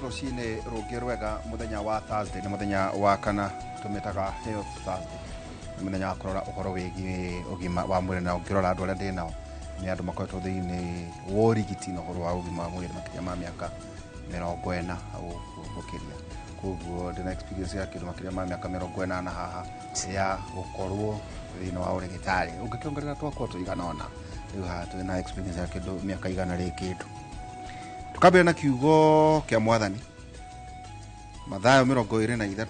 rucini rungi rwega muthenya wa Thursday ni muthenya wa kana tumitaga Health Thursday ni muthenya wa kurora uhoro wigi ugima wa mwiri na ukirora andu aria ndi nao ni andu makoretwo thiini wa urigiti na uhoro wa ugima wa mwiri makiria ma miaka 40 gukiria koguo ndina experience ya kindu makiria ma miaka 40 na haha ya gukorwo thiini wa urigitari ungikiongerera twakwa tuiganona riu ha twina experience ya kindu miaka igana rikitu tukambira na kiugo kia mwathani Mathayo 23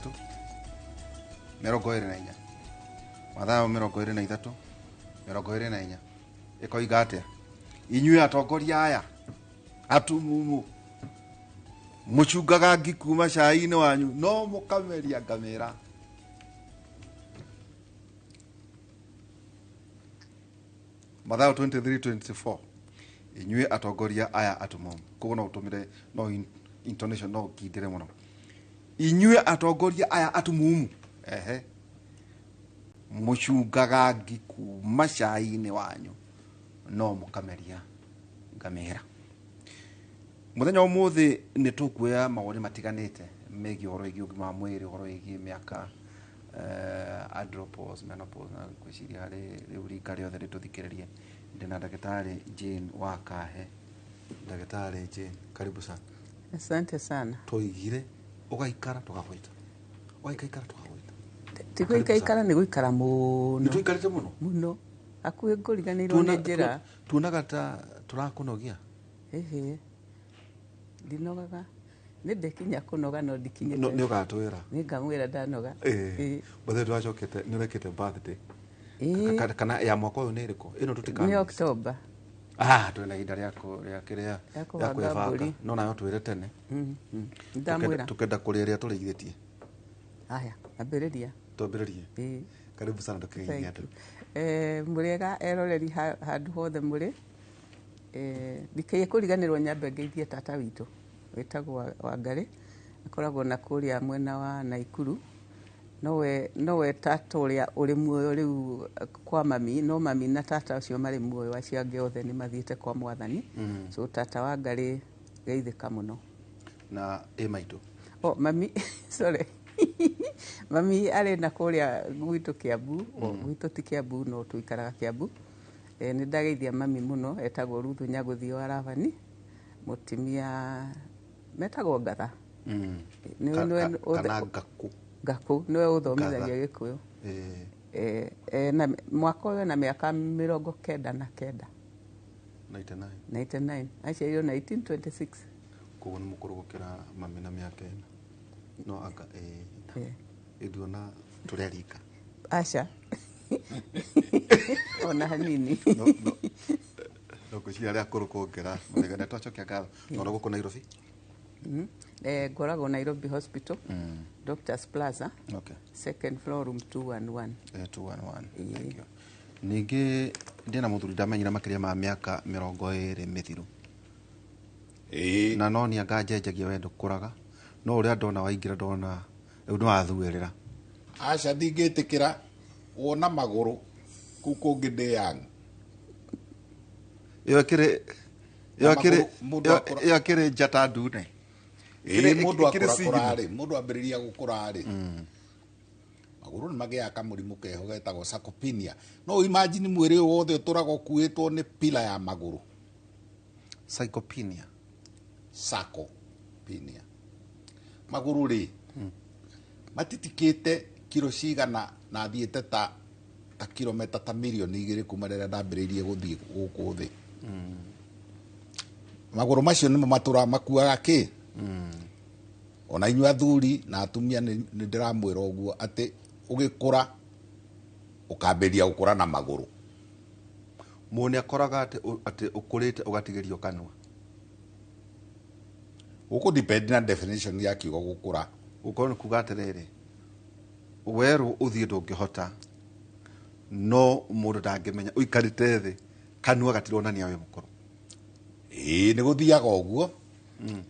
24 Mathayo 23 24 ikoiga atia inyue atongoria aya atumumu muchungaga ngikuma cai-ini wanyu no mukameria ngamira Mathayo 23:24 inyue atongoria aya atumumu koguo no utumire no intonation no kidire muno inyue atongoria aya atumumu muchungaga ngikuma cai-ini wanyu no mukameria ngamira muthenya umuthi ni tukuya mawoni matiganite megi horo igi ugima wa mwiri horo igi miaka andropause menopause na kwiciria hari riu rika riothe rituthikiririe ndina ndagitari Jane Wakahe. Ndagitari Jane, karibu sana. Asante sana. Tuigire ugaikara tugagoita ugaikara tugagoita tiko ikaikara ni guikara muno ni tuikarite muno akuye ngoriganirwo ni njira tunaga ta turakunogia ndinogaga ni ndekinya kunoga no ndikinyete ni ugatwira ni ngamwira ndanoga bothe twacokete ni rekete birthday kana ya mwaka uyu ni iriko ino tutikana ni October twina ihinda ria kiria ya kwibanga no nayo twire tene ndamwira tukenda kuria ria turiithitie haya ambiriria twambiririe karibu sana tukigeithia andu muriega eroreri handu hothe muri ndikiye kuriganirwo nyambe ngeithie tata witu wetagwo Wangari akoragwo na kuria mwena wa Naikuru nowe tata uria uri muoyo riu kwa mami no mami na tata ucio mari muoyo acio ange othe ni mathiete kwa mwathani so tata Wangari geithika muno na maitu mami sorry mami ari na kuria gwitu Kiambu gwitu ti Kiambu no tuikaraga Kiambu ni ndageithia mami muno etagwo Ruthu Nyaguthio Aravani mutimia metagwo Ngatha Gaku niwe uthomithagia Gikuyu na mwaka uyu na miaka 99 aciarirwo 1926 koguo ni mukuru gukira mami na miaka ino no anga iduona turerika acha ona hanini no kucia ria kurukongera muthigana twacokia ngatho no guko Nairobi ngoragwo Nairobi Hospital Doctors Plaza second floor room 211 thank you ningi ndina muthuri ndamenyira makiria ma miaka 20 mithiru na no ni anga njenjagia wendo kuraga no uria ndona waingira ndona riu no athuirira aca ndingitikira wona maguru kuko ngide yang yo kire njata ndune mundu akura mundu ambiriria gukura maguru ni magia kamurimu keho getagwo sarcopenia no imagine mwiri wothe uturaga ukuitwo ni pila ya maguru sarcopenia maguru ri matitikite kilo cigana na thiete ta kilomita ta milioni 2 kuma rĩrĩa ndambĩrĩirie gũthiĩ gũkũ thĩ magũrũ macio nĩmo matura makuaga kĩ ona inyuĩ athuri na atumia nĩ ndĩramwĩra ũguo atĩ ũgĩkũra ũkambĩrĩria gũkũra na magũrũ mũnĩ akoraga atĩ ũkũrĩte ũgatigĩrio kanua gũkũ depend na definition ya kiugo gũkũra gũkorwo nĩ kuga atĩrĩrĩ werũ ũthiĩ ndũngĩhota no mũndũ ndangĩmenya ũikarĩte thĩ kanua gatironania we mũkũrũ nĩ gũthiaga ũguo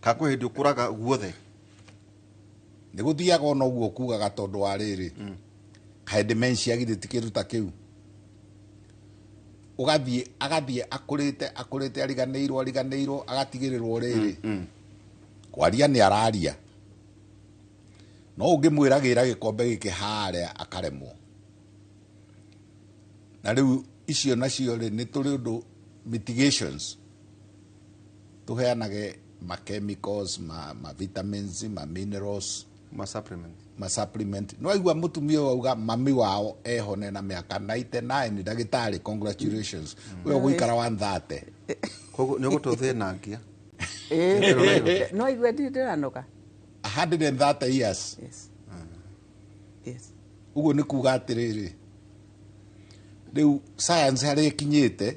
kakũ hĩndĩ ũkũraga guothe nĩ gũthiaga ona ũguo kugaga tondũ wa rĩrĩ kaĩ dementia githĩ kĩndũ ta kĩu agathiĩ akũrĩte ariganĩirwo agatigĩrĩrwo rĩrĩ kwaria nĩ araria no ũngĩmwĩragĩra gĩkombe gĩkĩ harĩa akaremwo na rĩu icio nacio rĩ nĩ tũrĩ ũndũ mitigations tũheanage ma chemicals ma vitamins ma minerals ma supplement no aigua mũtumia auga mami wao ehone na mĩaka 99 ndagĩtarĩ congratulations wewe gũikara 130 koguo nĩ ũgũtũthĩnangia no igwe ndiranoga 130 years yes uguo nĩ kuga atĩrĩrĩ rĩu science harĩa ĩkinyĩte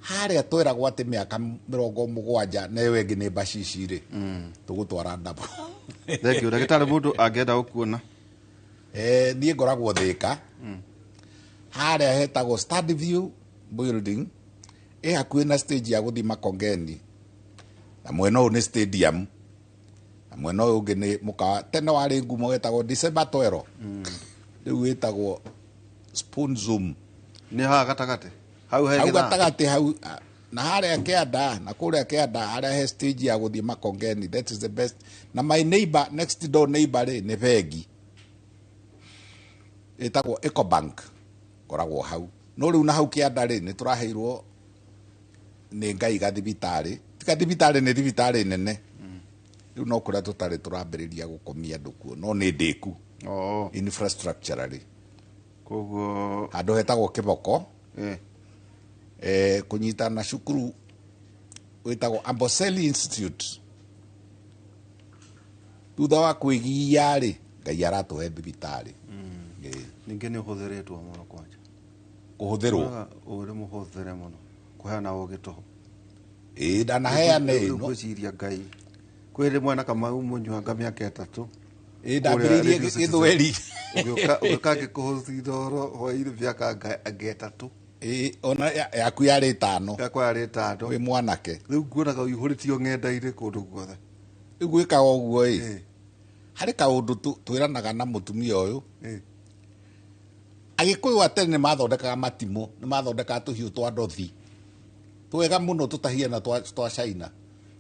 harĩa tweragwo atĩ mĩaka 70 na ĩyo ĩngĩ nĩ bacici rĩ tũgũtwara ndabo thengio ndagĩtarĩ mũndũ angĩenda gũkuona niĩ ngoragwo Thĩka harĩa hetagwo Study View building hakuhĩ na stage ya gũthima Kongeni na mwena ũyũ nĩ stadium na mwena ũyũ ũngĩ nĩ mũkawa tene warĩ ngumo wetagwo December 12 rĩu wĩtagwo Spoon Zoom nĩ haha gatagatĩ hau gatagatĩ hau na harĩa kĩanda na kũrĩa kĩanda harĩa he stage ya gũthima Kongeni that is the best na my neighbor next door neighbor nĩ bengi ĩtagwo Ecobank koragwo hau no rĩu na hau kĩanda rĩ nĩ tũraheirwo nĩ Ngai gathibitarĩ tika thibitarĩ nĩ thibitarĩ nene rĩu no kũrĩa tũtarĩ tũrambĩrĩria gũkomia andũ kuo no nĩ ndĩku infrastructure rĩ koguo handũ hetagwo Kĩboko kunyita na cukuru wĩtagwo Amboseli Institute thutha wa kwĩgia rĩ Ngai aratũhe thibitarĩ ningĩ nĩ ũhũthĩrĩtwo mũno kwanja kũhũthĩrwo ũrĩ mũhũthĩre mũno kũheana ũgĩ tũhũ ndanaheane gwĩciria Ngai kwĩ rĩmwe na Kamau mũnyuanga mĩaka 3 ndambĩrĩirie Gĩthweri ũgĩũka ngĩkũhũthi thoro hwaĩ-inĩ mĩaka angĩ 3 ona yaku yarĩ 5 yakwa yarĩ 5 wĩ mwanake rĩu nguonaga ũihũrĩtio ng'enda-inĩ kũndũ guothe rĩu gwĩkaga ũguo harĩ kaũndũ twĩranaga na mũtumia ũyũ Agĩkũyũ atene nĩ mathondekaga matimũ nĩ mathondekaga tũhiũ twa ndothi twega mũno tũtahia na twa China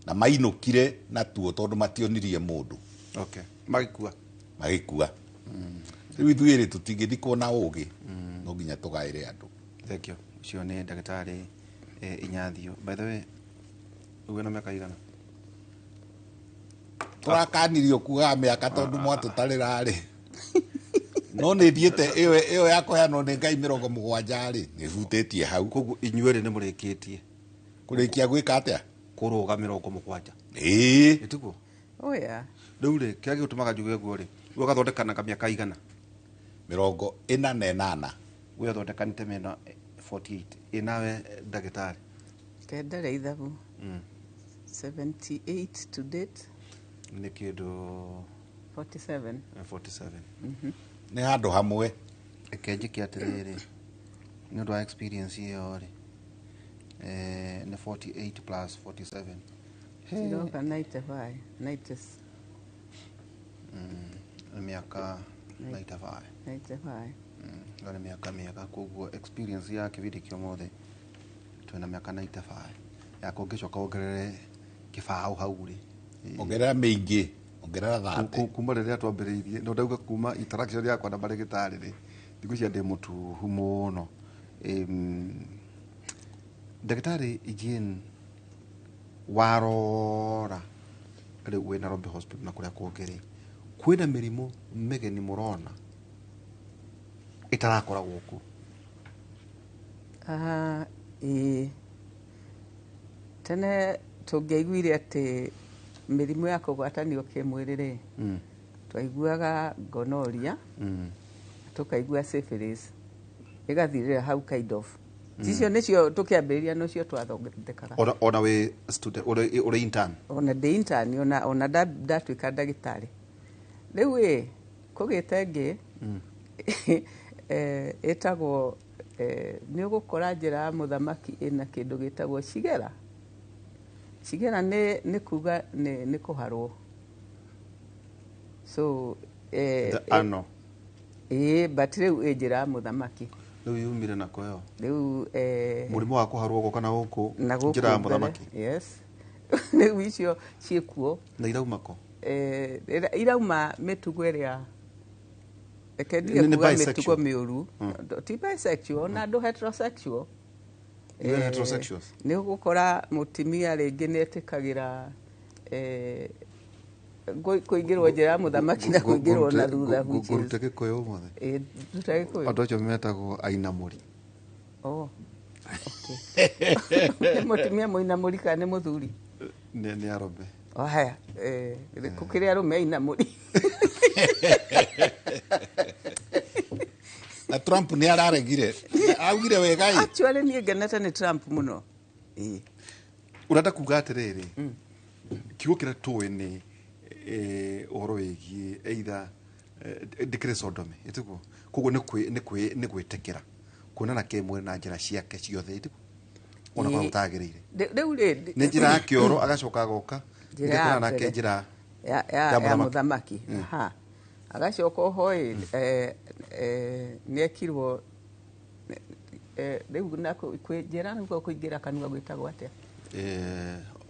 na mainũkire na tuo tondũ mationirie mũndũ magĩkua rĩu ithuĩ rĩ tũtingĩthikwo na ũgĩ no nginya tũgaĩre andũ thengio ũcio nĩ ndagĩtarĩ Inyathio by the way uwe na mĩaka igana tũrakanirio kugaga mĩaka tondũ mwatũtarĩra rĩ no nĩ thiĩte ĩyo ya kũheanwo nĩ Ngai 70 rĩ nĩ hutĩtie hau koguo inyuĩ rĩ nĩ mũrĩkĩtie kũrĩkia gwĩka atĩa kũrũga 70 ĩtiguo rĩu rĩ kĩrĩa gĩgũtũmaga njuge guo rĩ ũgathondekanaga mĩaka igana 48 we thondekanĩte mĩena 48 nawe ndagĩtarĩ kendere ithabu 78 to date nĩ kĩndũ 47 nĩ handũ hamwe kenjĩke atĩrĩrĩ nĩ ũndũ wa experience ĩyo rĩ nĩ 48 plus 47 Siroka 95 90 mĩaka 95 nĩ mĩaka mĩega koguo experience ya kĩbindi kĩa ũmũthĩ twĩna mĩaka 95 ya kũngĩcoka wongerere kĩbaũ hau rĩ ongerera mĩingĩ ongerera 30 kuma rĩrĩa twambĩrĩirie no ndauga kuma interaction yakwa na marĩgĩtarĩ rĩ thikũ cia ndĩ mũtuhu mũno ndagĩtarĩ Eugene warora rĩu wĩ Nairobi hospital na kũrĩa kũngĩ rĩ kwĩna mĩrimũ mĩgeni mũrona ĩtarakoragwo kuo tene tũngĩaiguire atĩ mĩrimũ ya kũgwatanio kĩmwĩrĩ rĩ twaiguaga gonorrhea tũkaigua syphilis ĩgathirĩra hau kind of icio nĩcio tũkĩambĩrĩria nocio twathondekaga ona wĩ student ũrĩ intern ona ndĩ intern ona ndatuĩka ndagĩtarĩ rĩu kũgĩte ngĩ ĩtagwo nĩ ũgũkora njĩra ya mũthamaki ĩna kĩndũ gĩtagwo cigera nĩ kuga nĩ kũharwo so ano but rĩu njĩra ya mũthamaki rĩu yumire nako yo rĩu mũrimũ wa kũharwo gũka na gũkũ njĩra ya mũthamaki yes nĩguo icio ciĩkuo. Na irauma ko? Irauma mĩtugo ĩrĩa ekendige kuga mĩtugo mĩũru. Ti bisexual na andũ heterosexual. Heterosexuals? Nĩ ũgũkora mũtumia rĩngĩ nĩetĩkagĩra kũingĩrwo njĩra ya mũthamaki na kũingĩrwo na thutha. Ngũrute Gĩkũyũ ũmũthĩ? Ruta Gĩkũyũ. Andũ acio metagwo ainamũri. Mũtumia mũinamũri kana nĩ mũthuri? Nĩ arũme. Haya, kũkĩrĩ arũme ainamũri. Na Trump nĩ araregire. Augire wega ĩ. Actually niĩ ngenete nĩ Trump mũno. Ũrenda kuga atĩrĩrĩ, kiugo kĩrĩa tũĩ nĩ ũhoro wĩgiĩ either ndĩkĩrĩ sodomy, ĩtiguo? Koguo nĩ gwĩtĩkĩra kuonana kĩmwĩrĩ na njĩra ciake ciothe, ĩtiguo? Ona kwa gũtagĩrĩire. Rĩu rĩ nĩ njĩra ya kĩoro agacoka agoka ngĩkorana nake njĩra ya mũthamaki. Agacoka oho nĩekirwo rĩu na njĩra nĩguo kũingĩra kanua gwĩtagwo atĩa?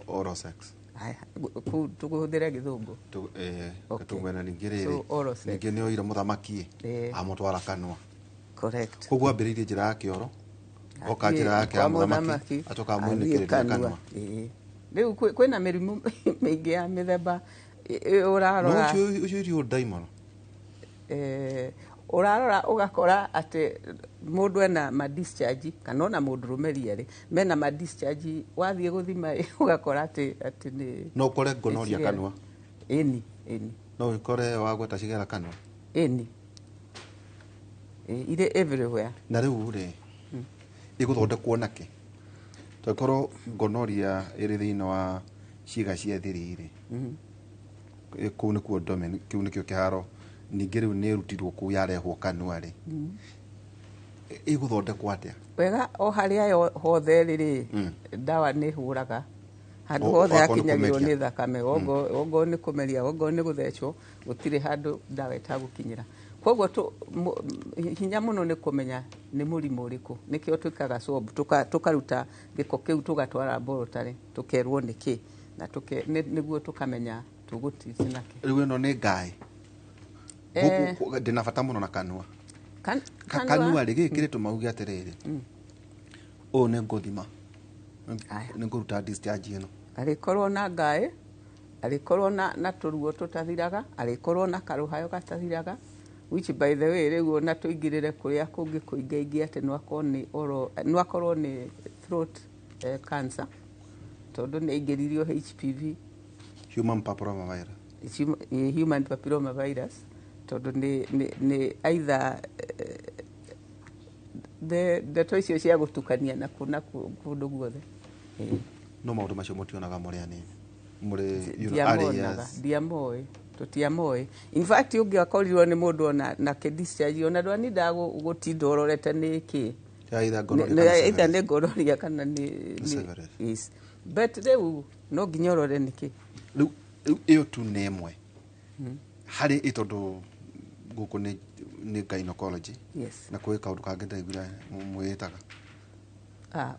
Oral sex. Tũkũhũthĩre Gĩthũngũ. Gatũngwena ningĩ rĩrĩ ningĩ nĩ oire mũthamaki amũtwara kanua. Correct. Koguo ambĩrĩirie njĩra ya kĩoro oka njĩra yake ya mũthamaki acoka amwĩnĩkĩrĩria kanua. Rĩu kwĩna mĩrimũ mĩingĩ ya mĩthemba ũrarora. Ũcio irio daimon. Ũrarora ũgakora atĩ mũndũ ena ma discharge kana ona mũndũrũme rĩarĩ mena ma discharge, wathiĩ gũthima ũgakora atĩ nĩ no ũkore gonorrhea kanua. Ĩni no ũkore wagweta cigera kanua. Ĩni irĩ everywhere. Na rĩu rĩ igũthondekwo nakĩ? Twakorwo gonorrhea ĩrĩ thĩinĩ wa ciĩga cia thiri rĩ, kũu nĩkuo domain, kĩu nĩkĩo kĩharo. Ningĩ rĩu nĩ ĩrutirwo kũu yarehwo kanua rĩ, igũthondekwo atĩa? Wega o harĩa hothe rĩrĩ ndawa nĩ hũraga handũ hothe hakinyagĩrwo nĩ thakame. Ogo nĩ kũmeria, ogo nĩ gũthecwo, gũtirĩ handũ ndawa ĩtagũkinyĩra. Koguo hinya mũno nĩ kũmenya nĩ mũrimũ ũrĩkũ. Nĩkĩo twĩkaga swab, tũkaruta gĩko kĩu tũgatwara laboratory, tũkerwo nĩkĩ na nĩguo tũkamenya tũgũtici nakĩ. Rĩu ĩno nĩ ngaĩ. Ndĩna bata mũno na kanua. Kanua rĩ gĩkĩrĩ tũmauge atĩrĩrĩ, ũũ nĩ ngũthima, nĩ ngũruta discharge ĩno. Arĩkorwo na ngaĩ, arĩkorwo na tũruo tũtathiraga, arĩkorwo na karũhayo gatathiraga, which by the way rĩu ona tũingĩrĩre kũrĩa kũngĩ kũingaingi atĩ no akorwo nĩ throat cancer, tondũ nĩ aingĩririo HPV, human papilloma virus. Human papilloma virus, tondũ nĩ either ndeto icio cia gũtukania na kũndũ guothe. No maũndũ macio mũtionaga mũrĩ anini, ndiamoĩ, tũtiamoĩ. In fact ũngĩakorirwo nĩ mũndũ ona na discharge ona ndwanida gũtinda ũrorete nĩkĩ, either nĩ gonorrhea kana nĩ but rĩu no nginya ũrore nĩkĩ. Rĩu ĩyo tu nĩ ĩmwe harĩ tondũ gũkũ nĩ gynecology na kwĩ kaũndũ kangĩ ndaiguire mwĩtaga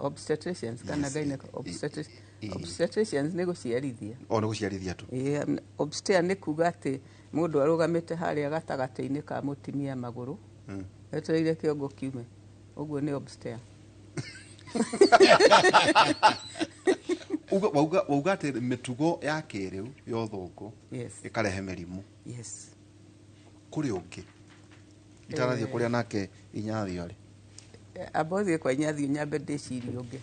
obstetricians kana obstetricians nĩ gũciarithia. Nĩ gũciarithia tu. Obstetra nĩ kuga atĩ mũndũ arũgamĩte harĩa gatagatĩ-inĩ ka mũtumia magũrũ etereire kĩongo kiume, ũguo nĩ obstetra. Wauga atĩ mĩtugo ya kĩrĩu ya ũthũngũ ĩkarehe mĩrimũ. Kũrĩ ũngĩ itarathiĩ kũrĩa nake Inyathio rĩ, ambothiĩ kwa Inyathio nyambe ndĩcirie ũngĩ.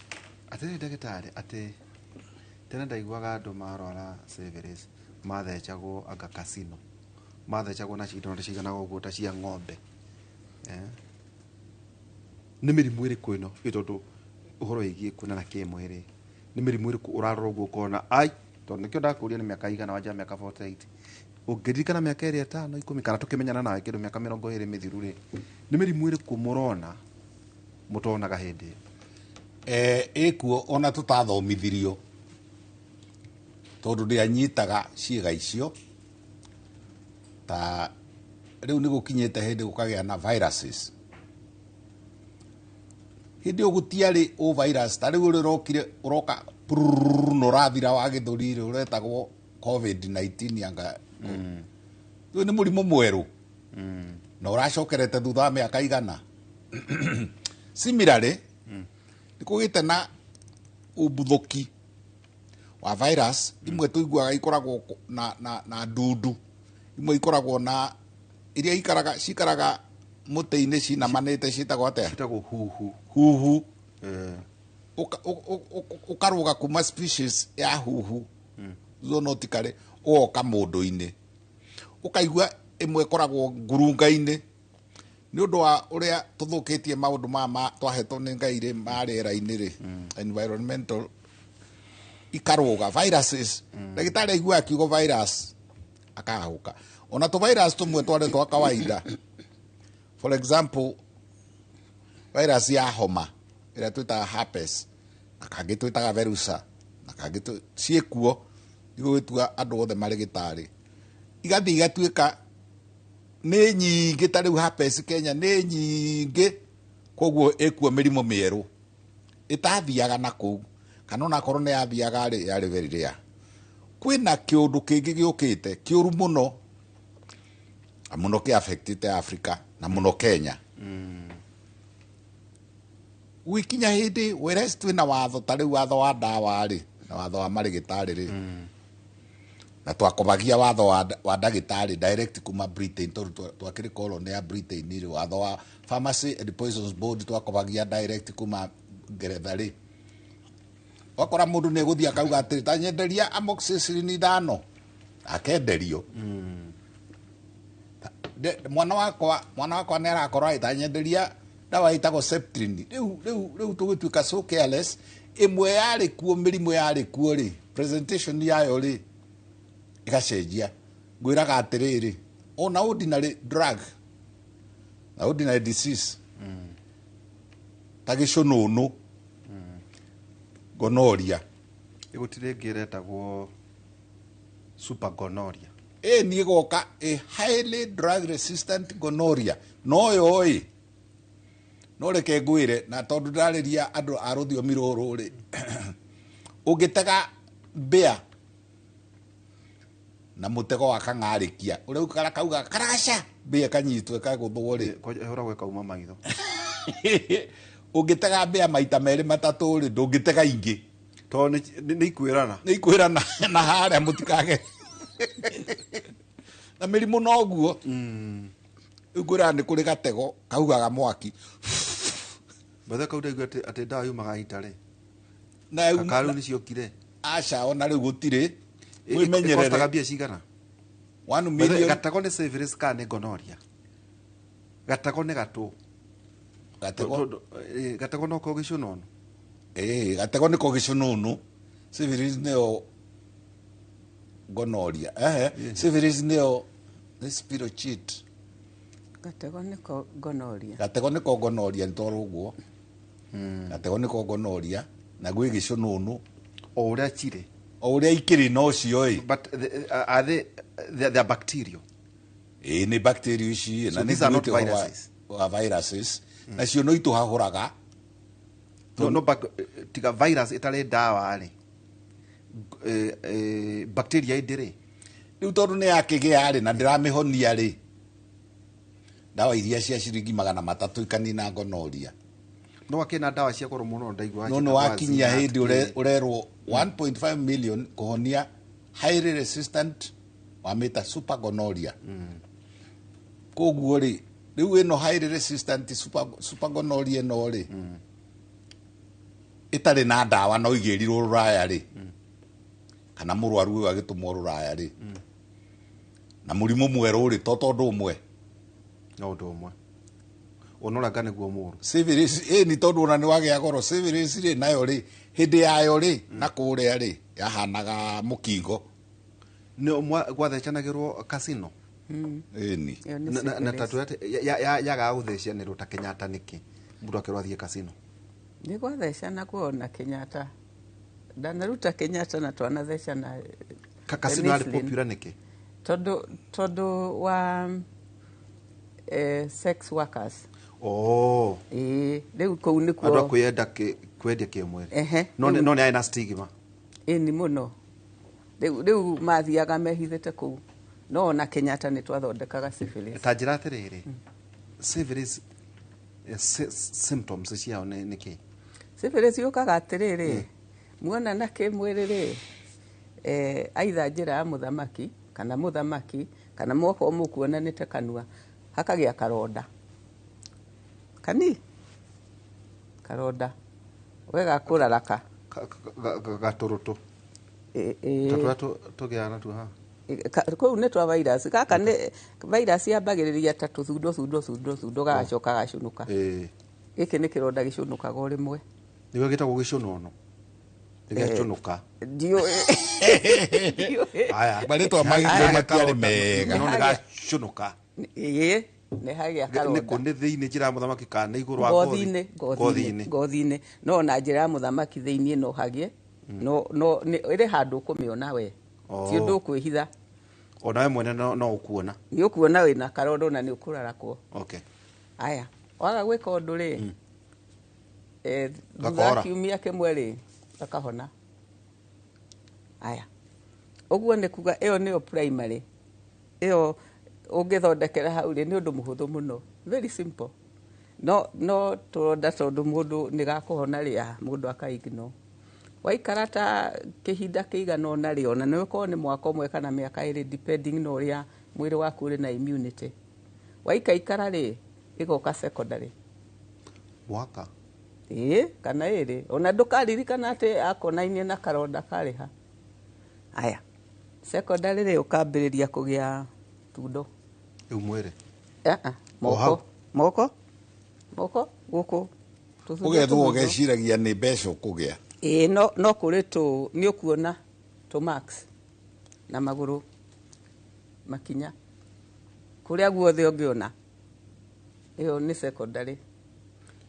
Atĩrĩ ndagĩtarĩ, atĩ tene ndaiguaga andũ marwara syphilis mathecagwo anga casino, mathecagwo na cindano ciganaga ũguo ta cia ng'ombe. Nĩ mĩrimũ ĩrĩkũ ĩno tondũ ũhoro wĩgiĩ kuonana kĩmwĩrĩ, nĩ mĩrimũ ĩrĩkũ ũrarora ũguo ũkona tondũ nĩkĩo ndakũria nĩ mĩaka igana wanja mĩaka 48 ũngĩririkana mĩaka ĩrĩa 5 10 kana tũkĩmenyana nawe kĩndũ mĩaka 20 mĩthiru rĩ, nĩ mĩrimũ ĩrĩkũ mũrona mũtonaga hĩndĩ ĩkuo ona tũtathomithirio tondũ ndĩanyitaga ciĩga icio, ta rĩu nĩ gũkinyĩte hĩndĩ gũkagĩa na viruses. Hĩndĩ ũgũtiarĩ virus, ta rĩu ũrokire ũroka no rathira wa githurire uretagwo COVID-19 anga tu ni murimu mweru na uracokerete thutha wa miaka igana. Similarly ni kugite na ubuthuki wa virus imwe tuiguaga ikoragwo na ndundu imwe ikoragwo na iria cikaraga muti-ini cinamanite citagwo atia huhu ukaruga kuma species ya huhu zoonotically ugoka mundu-ini ukaigua imwe koragwo ngurunga-ini ni undu wa uria tuthukitie maundu mama twahetwo ni Ngai ri ma riera-ini ri environmental ikaruga viruses ndagitari aigua akiugo virus akahuka ona tu virus tumwe tware twa kawaida. For example, virus ya homa ira twita herpes akangi twitaga verusa akangi ciekuo igwitua andu othe mari gitari igathi igatuika ni nyingi tari herpes Kenya ni nyingi koguo ekuo mirimo mieru itathiaga na kuu kana ona korwo ni yathiaga ri yari very rare. Kwina kiundu kingi giukite kiuru muno ki affectite Africa na muno Kenya wikinya hindi whereas twina watho tari watho wa ndawa ri na watho wa marigitari ri na twakomagia watho wa ndagitari direct kuma Britain twakiri colony ya Britain ni watho wa Pharmacy and Poisons Board twakomagia direct kuma Ngeretha ri wakora mundu ni guthia kauga atiri tanyenderia amoxicillin 5 akenderio mwana wakwa ni arakorwo itanyenderia dawa itagwo Septrin riu tugituika so careless imwe yari kuo mirimo yari kuo ri presentation yayo ri igacenjia ngwiraga atiriri ona ordinary drug na ordinary disease tagiconunu gonorrhea igutire ngiretagwo super gonorrhea ni goka a highly drug resistant gonorrhea no yo no reke ngwire na tondu ndariria andu a ruthiomi ruru ri ugitega mbea na mutego wa kang'arikia uria ukara kauga karaca mbea kanyitwe kaguthwo ri hora gweka uma magitho ugitega mbea maita meri matatu ri ndungitega ingi to ni ikwirana na haria mutikage na mirimu noguo ngwira ni kuri gatego kaugaga mwaki bathe kauda igwa ati ndawa yumaga itare na karu ni ciokire aca ona riu gutire wimenyerere kostaga bia cigana 1 million gatego ni syphilis ka ni gonorrhea gatego ni gatu gatego no ko gicunono gatego ni ko gicunono syphilis neo gonorrhea syphilis neo spirochete gatego ni ko gonorrhea ntoruguo gatego ni ko gonorrhea na gwi gicununu o uria chire o uria ikiri no cio but are they bacterial ni bacteria ici na ni viruses na cio no ituhahuraga no tiga virus itare ndawa ri bacteria indire riu tondu ni yakigia ri na ndiramihonia ri ndawa iria cia ciringi 300 ikanina gonorrhea no akina ndawa cia goro muno ndaigua no wakinyia hindi urerwo 1.5 million kuhonia highly resistant wa meta super gonorrhea koguo ri riu ino highly resistant super gonorrhea no ri itari na ndawa no igirirwo ruraya ri kana murwaru uyu agitumwo ruraya ri na murimu mweru ri tondu umwe no ndo umwe onora niguo muru syphilis ni tondu ona ni wagia goro syphilis ri nayo ri hindi yayo ri na kuria ri yahanaga mukingo ni umwe gwathechanagirwo casino ni na tatu yaga guthecia ni ruta Kenyatta niki mundu akirwathie casino ni gwathecana kuona Kenyatta ndanaruta Kenyatta na twanathecana casino ari popular niki todo wa sex workers riu kou nikuo andu kwenda kwendia kimwiri no ni aina stigma ĩni mũno rĩu mathiaga mehithĩte kũu no na Kenyatta nĩ twathondekaga syphilis. Ta njĩra atĩrĩrĩ, syphilis symptoms ciao nĩ kĩ? Syphilis yũkaga atĩrĩrĩ, muona na kĩmwĩrĩ aitha njĩra ya mũthamaki kana moko mũkuonanĩte kanua hakagĩa karonda karonda wega kũraraka gatũrũtũ tatũra tũgĩana tu ha kũu nĩ twa virus. Gaka nĩ virus yambagĩrĩria ta tũthundo gagacoka gacunuka. Gĩkĩ nĩ kĩronda gĩcunukaga o rĩmwe. Nĩguo gĩtagwo gĩcunono gĩgacunuka. Aya marĩtwa matiarĩ mega. Nĩ gacunuka. Nĩ hagĩa karonda. Nĩ thĩinĩ njĩra ya mũthamaki kana igũrũ wa ngothi-inĩ no na njĩra ya mũthamaki thĩinĩ no hagĩe no ĩrĩ handũ ũkũmĩona we ti ũndũ ũkwĩhitha. Ona we mwene no ũkuona. Nĩ ũkuona wĩna karonda na nĩ ũkũrarakwo. Okay. Aya waga gwĩka ũndũ rĩ thutha kiumia kĩmwe rĩ gakahona. Aya ũguo nĩ kuga ĩyo nĩyo primary. Ĩyo ũngĩthondekera hau rĩ nĩ ũndũ mũhũthũ mũno, very simple. No tũronda tondũ mũndũ nĩ gakũhona rĩa mũndũ akaignore. Waikara ta kĩhinda kĩigana ũna rĩ ona nĩ ũkorwo nĩ mwaka ũmwe kana mĩaka ĩrĩ depending na ũrĩa mwĩrĩ waku ũrĩ na immunity. Waikaikara rĩ ĩgoka secondary. Mwaka? Kana ĩrĩ ona ndũkaririkana atĩ akonainie na karonda karĩ ha. Aya secondary rĩ ũkambĩrĩria kũgĩa thundo. Rĩu mwĩrĩ? Moko gũkũ ũgethwo ũgeciragia nĩ mbeca ũkũgĩa. No kũrĩ nĩ ũkuona to max na magũrũ makinya kũrĩa guothe ũngĩona ĩyo nĩ secondary.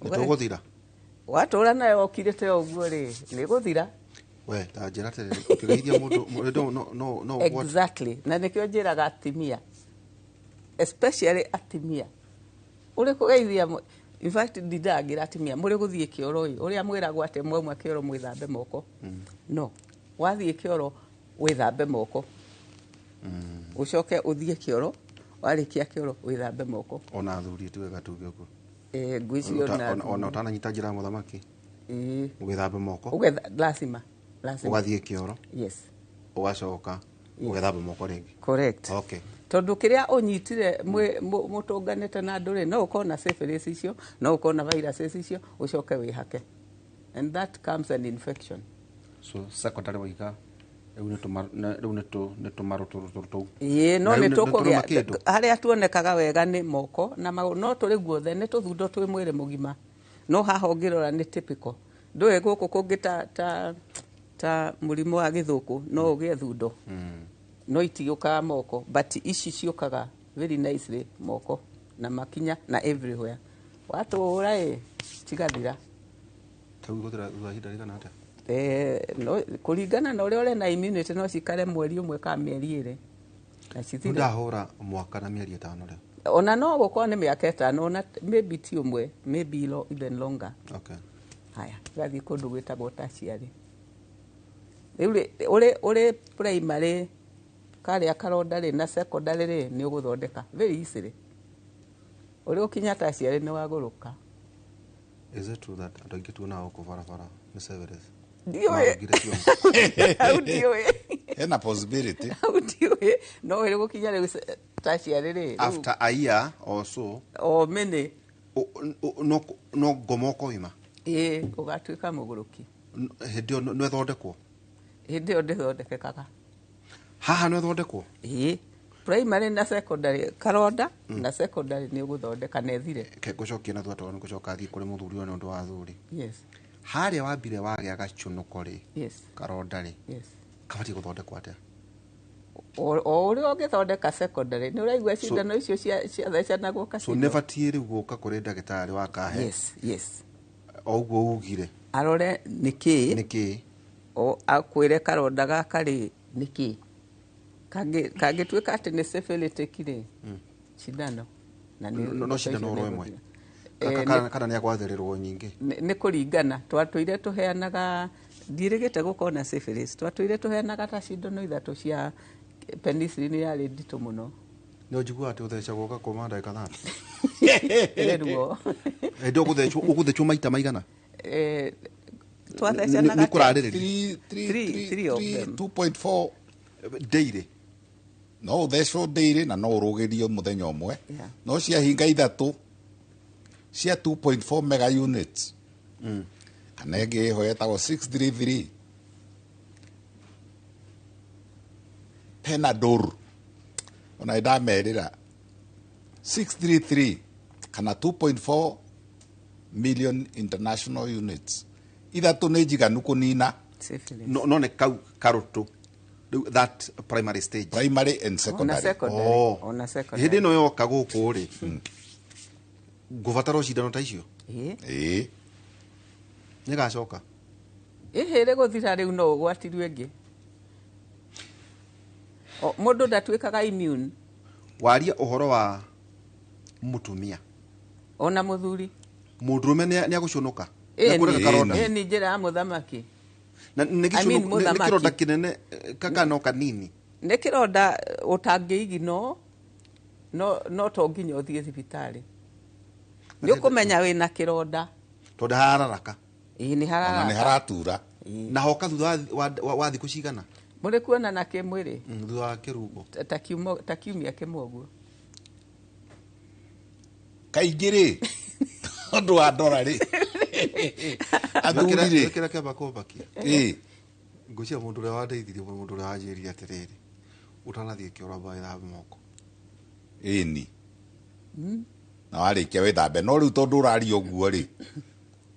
Nĩtũgũthira watũra nayo okirĩte ũguo rĩ nĩ gũthira. We ta njĩra atĩrĩrĩ ũkĩgeithia mũndũ no exactly na nĩkĩo njĩraga atimia especially atimia ũrĩ kũgeithia. In fact ndindagĩra atimia mũrĩ gũthiĩ kĩoro ũrĩa mwĩragwo atĩ mwauma kĩoro mwĩthambe moko. No wathiĩ kĩoro wĩthambe moko ũcoke ũthiĩ kĩoro warĩkia kĩoro wĩthambe moko. Ona athuri tu wega tuge ũguo. Ngwĩciria ona ũtananyita njĩra ya mũthamaki ũgĩthambe moko lazima ũgathiĩ kĩoro. Yes. Ũgacoka ũgĩthambe moko rĩngĩ. Correct. Okay. Tondũ kĩrĩa ũnyitire mũtũnganĩte na andũ rĩ no ũkorwo na syphilis icio no ũkorwo na viruses icio ũcoke wĩhake and that comes an infection. So secondary waika rĩu nĩ tũmarũtũrũtũ tũu. No nĩ tũkũgĩa harĩa tuonekaga wega nĩ moko na magũrũ no tũrĩ guothe nĩ tũthundo twĩ mwĩrĩ mũgima no haha ũngĩrora nĩ typical. Ndũĩ gũkũ kũngĩ ta mũrimũ wa gĩthũkũ no ũgĩe thundo. No itiũkaga moko but ici ciũkaga very nicely moko na makinya na everywhere. Watũra tigathira. Tau gũthira thutha ihinda rĩigana atĩa? No kũringana na ũrĩa ũrĩ na immunity no cikare mweri ũmwe kana mĩeri ĩrĩ na cithire. Ndahũra mwaka na mĩeri 5 rĩu. Ona no gũkorwo nĩ mĩaka 5 ona maybe ti ũmwe maybe even longer. Okay. Haya gathiĩ kũndũ gwĩtagwo tertiary. Rĩu ũrĩ primary karĩa karonda rĩ na secondary rĩ nĩ ũgũthondeka very easily. Ũrĩ ũkinya tertiary nĩ wagũrũka. Is it true that andũ aingĩ tuonaga gũkũ barabara nĩ syphilis? Ndiũĩ. Ena possibility. Ndiũĩ. No ũrĩ gũkinya rĩu tertiary rĩ. After a year or so. O mene. No ngomoko ima. Ũgatuĩka mũgũrũki. Hĩndĩ ĩyo nĩ ĩthondekwo? Hĩndĩ ĩyo ndĩthondekekaga. Haha nĩ ĩthondekwo? Primary na secondary karonda na secondary nĩ ũgũthondeka na ethire. Ngũcokia na thutha nĩ gũcoka thiĩ kũrĩ mũthuri ũyũ nĩ ũndũ wa athuri. Yes. Harĩa wambire wagĩa gacunuko rĩ. Yes. Karonda rĩ. Yes. Kabatiĩ gũthondekwo atĩa? O ũrĩa ũngĩthondeka secondary nĩ ũraigua cindano icio ciathecanagwo so nĩ batiĩ rĩu gũka kũrĩ ndagĩtarĩ wa kahe. Yes. O ũguo ugire. Arore nĩkĩ o akwĩre karonda gaka rĩ nĩkĩ kangĩtuĩka atĩ nĩ syphilitic rĩ cindano na no cindano oro ĩmwe kana nĩ agwathĩrĩrwo nyingĩ. Nĩ kũringana twatũire tũheanaga ndirigite gukorwo na syphilis twatwire tuheanaga ta cindano ithatũ cia penicillin yarĩ nditũ mũno no njiguaga atĩ ũthecagwo ũgakoma ndagĩka 30 ĩrĩruo ndio ũgũthecwo maita maigana twathecanaga nĩ kũrarĩrĩria 2.4 daily no uthecwo daily na no ũrũgĩrio mũthenya ũmwe no ciahinga ithatũ cia 2.4 mega units kana ĩngĩ ĩho yetagwo 633 Panadol ona ndamerĩra 633 kana 2.4 million international units ithatũ nĩ njiganu kũnina syphilis no nĩ kau karũtũ that primary stage primary and ona secondary secondary ona secondary hĩndĩ ĩno yoka gũkũ rĩ ngũbatara cindano ta icio nĩ gacoka ihĩrĩ gũthira rĩu no ũgwatirio ĩngĩ mũndũ ndatuĩkaga immune waria ũhoro wa mũtumia ona mũthuri mũndũrũme nĩ agũconoka nĩ njĩra ya mũthamaki na nĩ kĩronda kĩnene kakano kanini nĩ kĩronda ũtangĩigi no to nginya ũthiĩ thibitarĩ nĩ ũkũmenya wĩna kĩronda tondũ hararaka nĩ hararaka nĩ haratura na hoka thutha wa thikũ cigana mũrĩ kuonana kĩmwĩrĩ thutha wa kĩrungo ta kiumia kĩmwe ũguo kaingĩ rĩ ũndũ wa ndora rĩ athuri rĩ kĩrĩa kĩamba kũmbakia ngũcia mũndũ ũrĩa wandeithirie mũndũ ũrĩa wanjĩrire atĩrĩrĩ ũtanathiĩ kĩoro amba wĩthambe moko ĩni na warĩkia wĩthambe no rĩu tondũ ũraria ũguo rĩ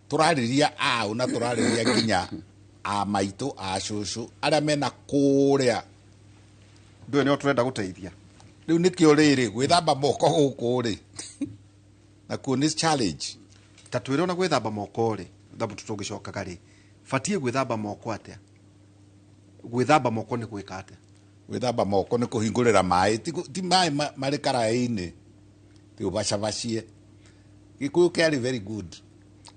tũrarĩria aũ na tũrarĩria nginya a maitũ a cũcũ arĩa mena kũrĩa ndũĩ nĩo tũrenda gũteithia rĩu nĩkĩo rĩrĩ gwĩthamba moko gũkũ rĩ nakuo nĩ challenge ta twĩre ona gwĩthamba moko rĩ thambu tũtũngĩcokaga rĩ batiĩ gwĩthamba moko atĩa gwĩthamba moko nĩ gwĩka atĩa gwĩthamba moko nĩ kũhingũrĩra maĩ ti maĩ marĩ karaĩ-inĩ ti ũbacabacie gĩkũyũ kĩarĩ very good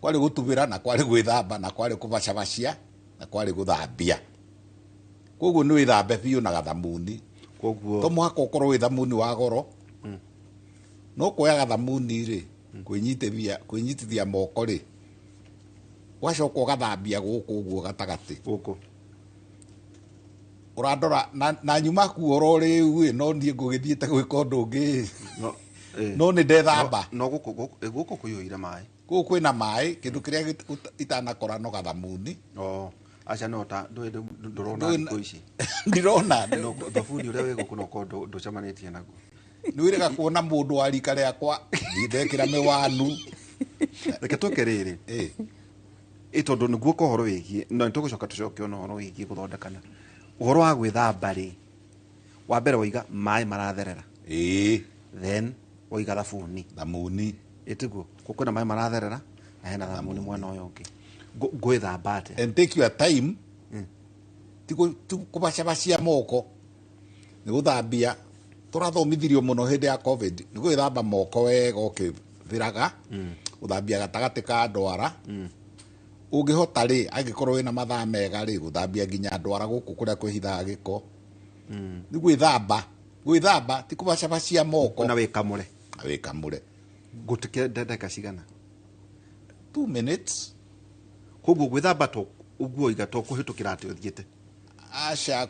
kwarĩ gũtubĩra na kwarĩ gwĩthamba na kwarĩ kũbacabacia na kwarĩ gũthambia koguo nĩ wĩthambe biũ na gathamuni koguo to mũhaka ũkorwo wĩ thamuni wa goro no kuoya gathamuni rĩ kwĩnyitithia moko rĩ ũgacoka ũgathambia gũkũ ũguo gatagatĩ gũkũ ũrandora na nyuma kuoro rĩu no niĩ ngũgĩthiĩte gwĩka ũndũ ũngĩ no nĩ ndethamba no gũkũ kũiyũire maĩ gũkũ kwĩna maĩ kĩndũ kĩrĩa itanakora no gathamuni aca no ta ndũrona thikũ ici ndirona thabuni ũrĩa wĩ gũkũ no korwo ndũcemanĩtie naguo nĩ wĩrĩga kuona mũndũ wa rika rĩakwa ndekĩra mĩwanu reke twĩke rĩrĩ tondũ nĩguo ũhoro wĩgiĩ no nĩtũgũcoka tũcoke ona ũhoro wĩgiĩ gũthondekana ũhoro wa gwĩthamba rĩ wa mbere waiga maĩ maratherera then waiga thamuni ĩtiguo kwĩna maĩ maratherera na hena thamuni mwena ũyũ ũngĩ gwĩthamba atĩa and take your time ti kũbacabacia moko nĩ gũthambia tũrathomithirio mũno hĩndĩ ya covid nĩ gwĩthamba moko wega ũkĩvĩraga gũthambia gatagatĩ ka ndwara ũngĩhota rĩ angĩkorwo wĩna mathaa mega rĩ gũthambia nginya ndwara gũkũ kũrĩa kwĩhithaga gĩko nĩ gwĩthamba ti kũbacabacia moko na wĩkamũre gũtikĩra ndagĩka cigana 2 minutes koguo gwĩthamba to ũguo iga to kũhĩtũkĩra atĩ ũthiĩte aca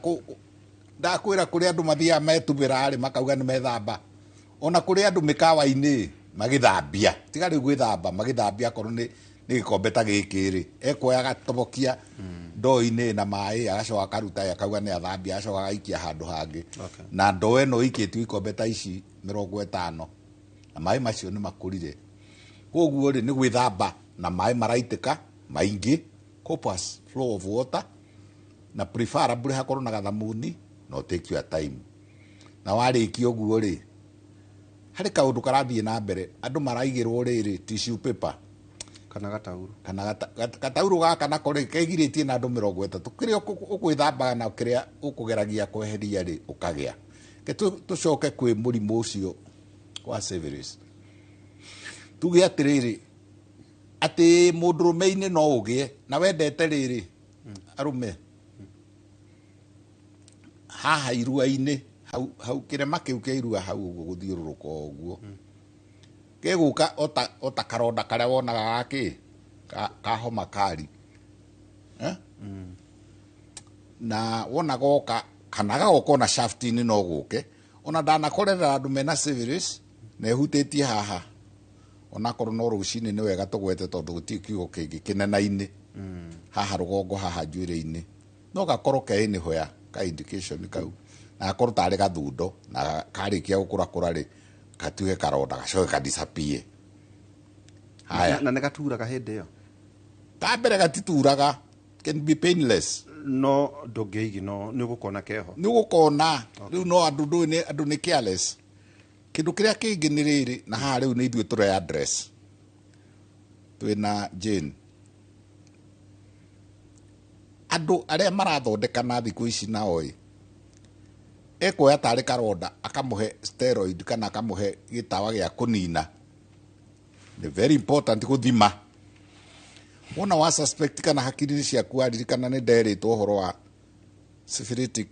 ndakwĩra kũrĩ andũ mathiaga metubĩra rĩ makauga nĩ methamba ona kũrĩ andũ mĩkawa-inĩ magĩthambia tiga rĩu gwĩthamba magĩthambia korwo nĩ gĩkombe ta gĩkĩ rĩ ekuoya agatobokia ndoo-inĩ na maĩ agacoka akaruta akauga nĩ athambia agacoka agaikia handũ hangĩ na ndoo ĩno ikĩtio ikombe ta ici 50 na maĩ macio nĩ makũrire koguo rĩ nĩ gwĩthamba na maĩ maraitĩka maingĩ copious flow of water na preferably hakorwo na gathamuni no take your time na warĩkia ũguo rĩ harĩ kaũndũ karathiĩ na mbere andũ maraigĩrwo rĩrĩ tissue paper kana gatauro gaka nako rĩ kaigirĩtie na andũ 30 kĩrĩa ũkwĩthambaga na kĩrĩa ũkũgeragia kweheria rĩ ũkagĩa tũcoke kwĩ mũrimũ ũcio wa syphilis tuge atĩrĩrĩ atĩ mũndũrũme-inĩ no ũgĩe na wendete rĩrĩ arume haha irua-inĩ hau kĩrema kĩu kĩa irua hau ũguo gũthiũrũrũka ũguo gĩgũka ota karonda karĩa wonaga gakĩ kahoma kari na wona goka kana gagoka na shaft-inĩ no gũke ona ndanakorera andũ mena syphilis na ehutĩtie haha onakorwo no rũcinĩ nĩ wega tũgwete tondũ gũtirĩ kiugo kĩngĩ kĩnena-inĩ haha rũgongo haha njuĩrĩ-inĩ no gakorwo keĩnĩ hoya ka indication kau na gakorwo tarĩ gathundo na karĩkia gũkũrakũra rĩ gatuĩke karonda gacoke ka disappear haya na nĩ gaturaga hĩndĩ ĩyo ta mbere gatituraga can be painless no ndũngĩigi no nĩ ũgũkona keho nĩ ũgũkona rĩu no andũ nĩ careless kĩndũ kĩrĩa kĩngĩ nĩ rĩrĩ na haha rĩu nĩ ithuĩ tũre address twĩna Jane andũ arĩa marathondekana thikũ ici naoĩ ekuoya tarĩ karonda akamuhe steroid kana akamuhe gĩtawa gĩa kũnina nĩ very important gũthima wona wa suspect kana hakiri ciaku waririkana nĩ nderĩtwo ũhoro wa syphilitic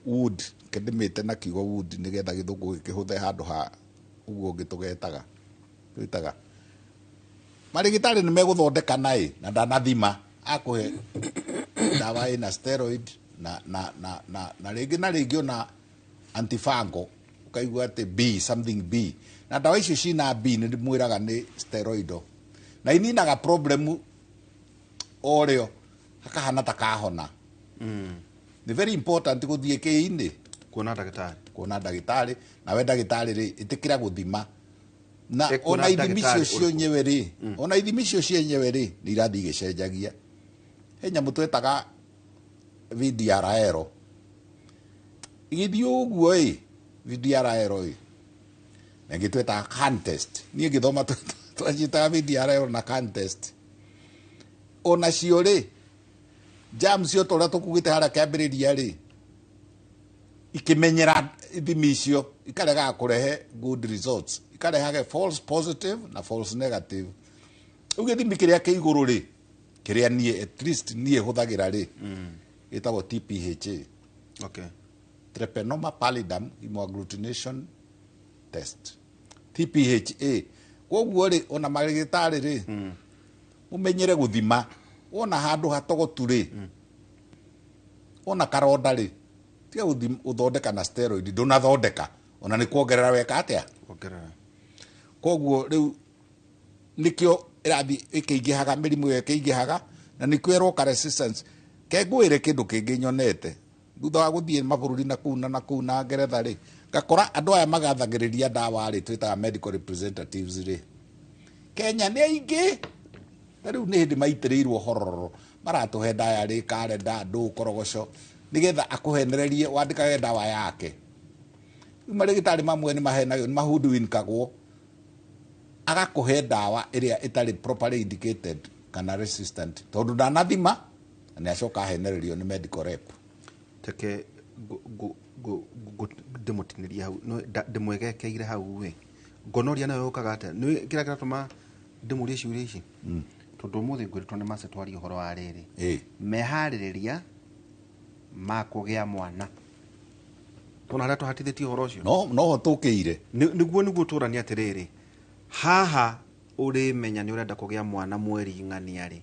wood kĩndĩmĩte na kiugo wood nĩgetha gĩthũngũ gĩkĩhũthe handũ ha ũguo ũngĩ twĩtaga marĩgĩtarĩ nĩ megũthondeka naĩ na ndanathima akũhe ndawa ĩna steroid na rĩngĩ ona antifungal ukaigua atĩ B something B na ndawa icio cina B nĩ mwĩraga nĩ steroid na ininaga problem orĩo hakahana ta kahona nĩ very important gũthiĩ kĩĩ-inĩ kuona ndagĩtarĩ na we ndagĩtarĩ rĩ ĩtĩkĩra gũthima na ona ithimi icio cienyewe rĩ ona ithimi icio cienyewe rĩ nĩ irathiĩ igĩcenjagia he nyamũ twetaga VDRL igĩthiĩ ũguo VDRL na ingĩ twetaga CAN test niĩ ngĩthoma twacitaga VDRL na CAN test ona cio rĩ germs cio tũrĩa tũkugĩte harĩa kĩambĩrĩria rĩ ikĩmenyera ithimi icio ikaregaga kũrehe good results ikarehaga false positive na false negative ugĩthimi kĩrĩa kĩ igũrũ rĩ kĩrĩa niĩ at least niĩ hũthagĩra rĩ gĩtagwo TPHA Treponema pallidum hemagglutination test TPHA koguo rĩ ona marĩgĩtarĩ rĩ ũmenyere gũthima wona handũ hatogotu rĩ ona karonda rĩ tiga ũthondeka na steroid ndũnathondeka ona nĩ kuongerera weka atĩa koguo rĩu nĩkĩo ĩrathiĩ ĩkĩingĩhaga mĩrimũ ĩyo ĩkĩingĩhaga na nĩkĩo ĩroka resistance kengwĩre kĩndũ kĩngĩ nyonete thutha wa gũthiĩ mabũrũri na kũu na Ngeretha rĩ ngakora andũ aya magathagĩrĩria ndawa rĩ twĩtaga medical representatives rĩ Kenya nĩ aingĩ rĩu nĩ hĩndĩ maitĩrĩirwo hororo maratũhe ndaya rĩ karenda ndũ korogoco nĩgetha akũhenererie wandĩkage ndawa yake rĩu marĩgĩtarĩ mamwe nĩ mahenagio nĩ mahoodwinkagwo agakũhe ndawa ĩrĩa ĩtarĩ properly indicated kana resistant tondũ ndanathima na acoka ahenererio nĩ medical rep teke ndĩmũtinĩria hau ndĩmwegekeire hau we gonoria nayo ũkaga atĩa nĩ kĩrĩa kĩratũma ndĩmũrie ciũria ici tondũ ũmũthĩ ngwĩrĩtwo nĩ mace twaria ũhoro wa rĩrĩ meharĩrĩria ma kũgĩa mwana tona harĩa tũhatithĩtie ũhoro ũcio no ho tũkĩire nĩguo tũrania atĩrĩrĩ haha ũrĩmenya nĩ ũrenda kũgĩa mwana mweri ng'ania rĩ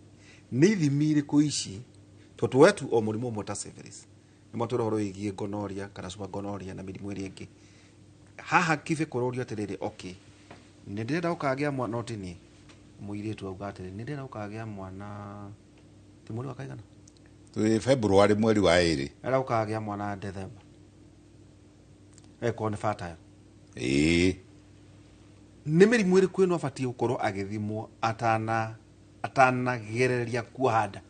nĩ ithimi irĩkũ ici tondũ wetu o mũrimũ ũmwe ta syphilis nĩ matwĩra ũhoro wĩgiĩ gonorrhea kana super gonorrhea na mĩrimũ ĩrĩa ĩngĩ haha kĩbe kũrorio atĩrĩrĩ okay nĩ ndĩrenda gũkagĩa mwana ũtinie mũirĩtu auga atĩrĩ nĩ ndĩrenda gũkagĩa mwana ti mweri wa kaigana twĩ February mweri wa 2 era gũkagĩa mwana December eko nĩ fertile nĩ mĩrimũ ĩrĩkũ ĩno abatiĩ gũkorwo agĩthimwo atanagereria kuohanda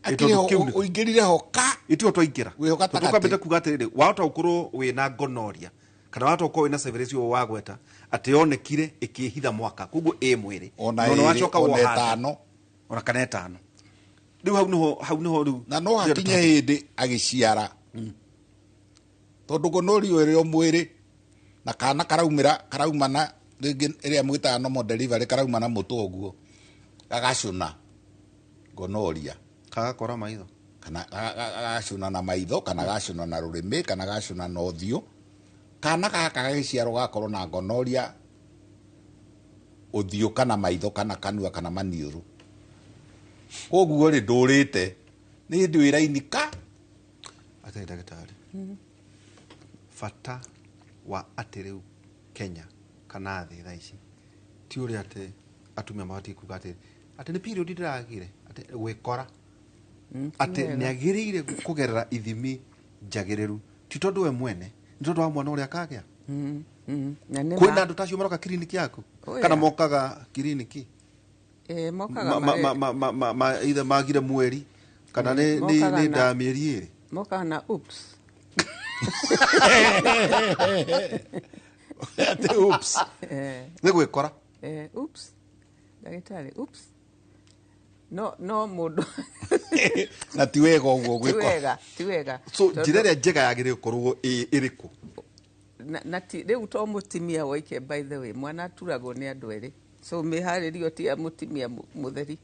ũingĩrire hoka itio twaingĩra tũkambĩte kuga atĩrĩrĩ wahota gũkorwo wĩna gonorrhea kana wahota gũkorwo wĩna syphilis ũyũ wagweta atĩ yonekire ĩkĩhitha mwaka koguo mwĩrĩ ona wacoka wohanda ona kana 5 rĩu hau nĩho rĩu na no hakinye hĩndĩ agĩciara tondũ gonorrhea ĩrĩ mwĩrĩ na kana karaumana rĩngĩ ĩrĩa mwĩtaga normal delivery karaumana mũtũ ũguo gagacũna gonorrhea kagakora maitho kana gacuna na maitho kana gacuna na rurimi kana gacuna na uthio kana gaka gagiciarwo gakorwo na gonorrhea uthio kana maitho kana kanua kana maniuru koguo ri ndurite ni ndi wira-ini ka ate ndagĩtarĩ bata wa atĩ rĩu Kenya kana thĩ thaa ici ti ũrĩa atĩ atumia mabatiĩ kuga atĩ nĩ period ndĩragire atĩ gwĩkora atĩ nĩagĩrĩire kũgerera ithimi njagĩrĩru ti tondũ we mwene nĩ tondũ wa mwana ũrĩa akagĩa kwĩna andũ tacio maroka kiriniki yaku kana mokaga kiriniki mokaga ithe magire mweri kana nĩ nda mĩeri ĩrĩ mokaga na oops ate oops nĩ gwĩkora oops ndagĩtarĩ oops no mũndũ na ti wega ũguo gwĩkora ti wega so njĩra ĩrĩa njega yagĩrĩire gũkorwo ĩrĩkũ na rĩu to mũtimia woike by the way mwana aturagwo nĩ andũ erĩ so mĩharĩrio ti ya mũtimia mũtheri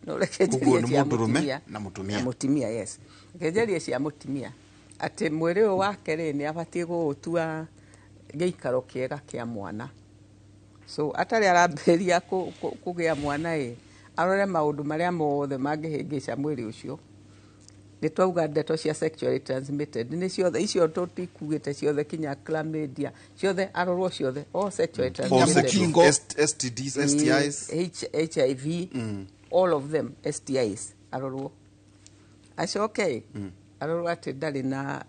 no reke njerie cia mũtimia na mũtumia na mũtimia yes reke njerie cia mũtimia atĩ mwĩrĩ ũyũ wake rĩ nĩ abatiĩ gũgũtua gĩikaro kĩega kĩa mwana so atarĩ arambĩrĩria kũgĩa mwana ĩ arore maũndũ marĩa mothe mangĩhĩngĩca mwĩrĩ ũcio nĩ twauga ndeto cia sexually transmitted nĩ ciothe icio tũtikugĩte ciothe kinya chlamydia ciothe arorwo ciothe all sexually transmitted STDs STIs HIV all of them STIs arorwo acoke arorwo atĩ ndarĩ na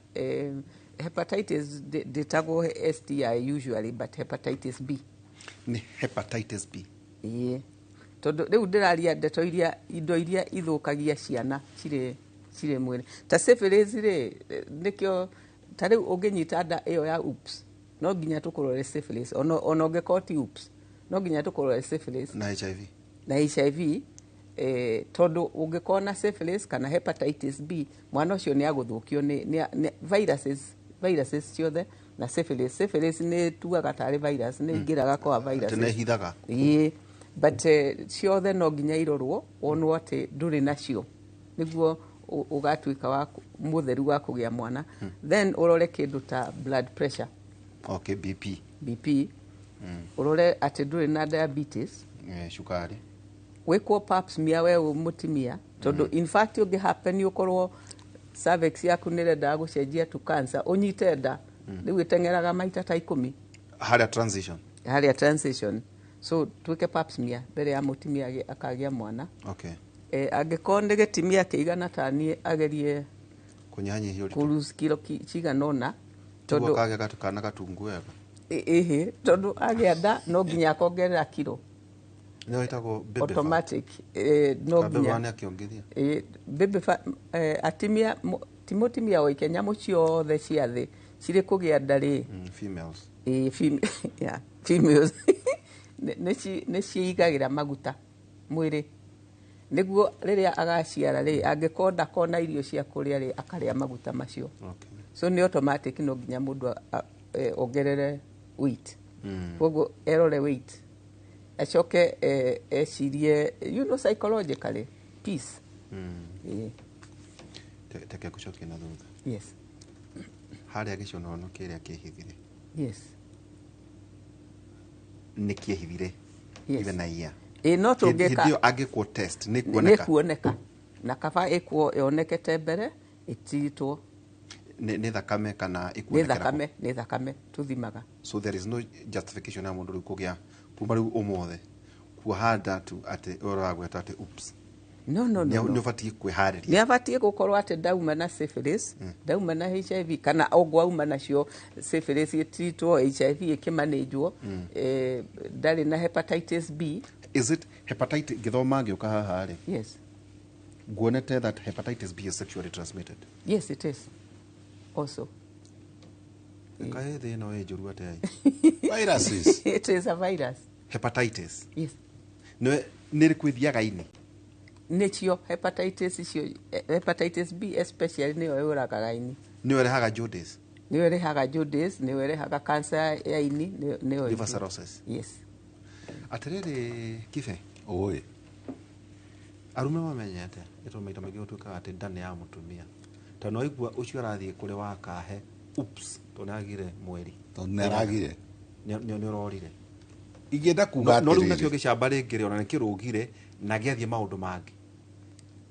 hepatitis ndĩtagwo STI usually but hepatitis B nĩ hepatitis B tondũ rĩu ndĩraria ndeto indo iria ithũkagia ciana cirĩ mwĩrĩ ta syphilis rĩ nĩkĩo ta rĩu ũngĩnyita nda ĩyo ya oops no nginya tũkũrore syphilis ona ũngĩkorwo ti oops no nginya tũkũrore syphilis na HIV tondũ ũngĩkorwo na syphilis kana hepatitis B mwana ũcio nĩ agũthũkio nĩ viruses ciothe na syphilis nĩ tuaga tarĩ virus nĩ ingĩraga kwa virus nĩ hithaga but ciothe no nginya irorwo onwo atĩ ndũrĩ nacio nĩguo ũgatuĩka wa mũtheru wa kũgĩa mwana then ũrore kĩndũ ta blood pressure okay BP ũrore atĩ ndũrĩ na diabetes cukari wĩkwo pap smear we mũtimia tondũ in fact ũngĩ happen ũkorwo cervix yaku nĩ renda gũcenjia tu cancer ũnyite nda rĩu ĩteng'eraga maita ta 10 harĩa transition so tuĩke pap smear mbere ya mũtimia akagĩa mwana okay angĩkorwo nĩ gĩtimia kĩigana ta niĩ agerie kũnyanyihia ũritũ kũlose kilo cigana ũna tondũ kagĩa gatukana gatungu wega tondũ agĩa nda no nginya akongerera kilo nĩ ĩtagwo baby automatic no nginya baby atimia timotimia oike nyamũ ciothe cia thĩ cirĩ kũgĩa nda rĩ females females nĩ ciigagĩra maguta mwĩrĩ nĩguo rĩrĩa agaciara rĩ angĩkorwo ndakona irio cia kũrĩa rĩ akarĩa maguta macio so nĩ automatic no nginya mũndũ ongerere weight koguo erore weight acoke ecirie psychologically peace teke gũcokia na thutha yes harĩa gĩconono kĩrĩa kĩhithire yes nĩ kĩhithire even na ia no tũngĩka hĩndĩ angĩkwo test nĩ kuoneka na kaba ĩkwo yonekete mbere ĩtitwo nĩ thakame kana ikuonekera nĩ thakame tuthimaga so there is no justification ya mũndũ rĩu kũgĩa kuma rĩu ũmothe kuhanda tu atĩ ũragweta atĩ oops no nĩ ũbatiĩ kwĩharĩria nĩ abatiĩ gũkorwo atĩ ndauma na syphilis ndauma na HIV kana ũngwauma nacio syphilis ĩtitwo HIV ĩkĩmanĩnjwo ndarĩ na hepatitis B is it hepatitis gĩthoma ngĩũka haha rĩ yes nguonete that hepatitis B is sexually transmitted yes it is also kae thĩ ĩno ĩ njũru atĩ viruses it is a virus hepatitis yes nĩ rĩkwĩthiaga ini nĩcio hepatitis B especially nĩyo yũragaga ini nĩyo ĩrehaga jaundice nĩyo ĩrehaga jaundice nĩyo ĩrehaga cancer ya ini nĩyo liver cirrhosis yes atĩrĩrĩ Kibe oi arume mamenyete ito maita maingi utuika ati ndani ya mutumia ta no igua ucio arathie kuri wakahe oops to nagire mweri to neragire ni urorire igenda kuga no riu nakio gicamba ringire ona nikirugire na giathie maundu mangi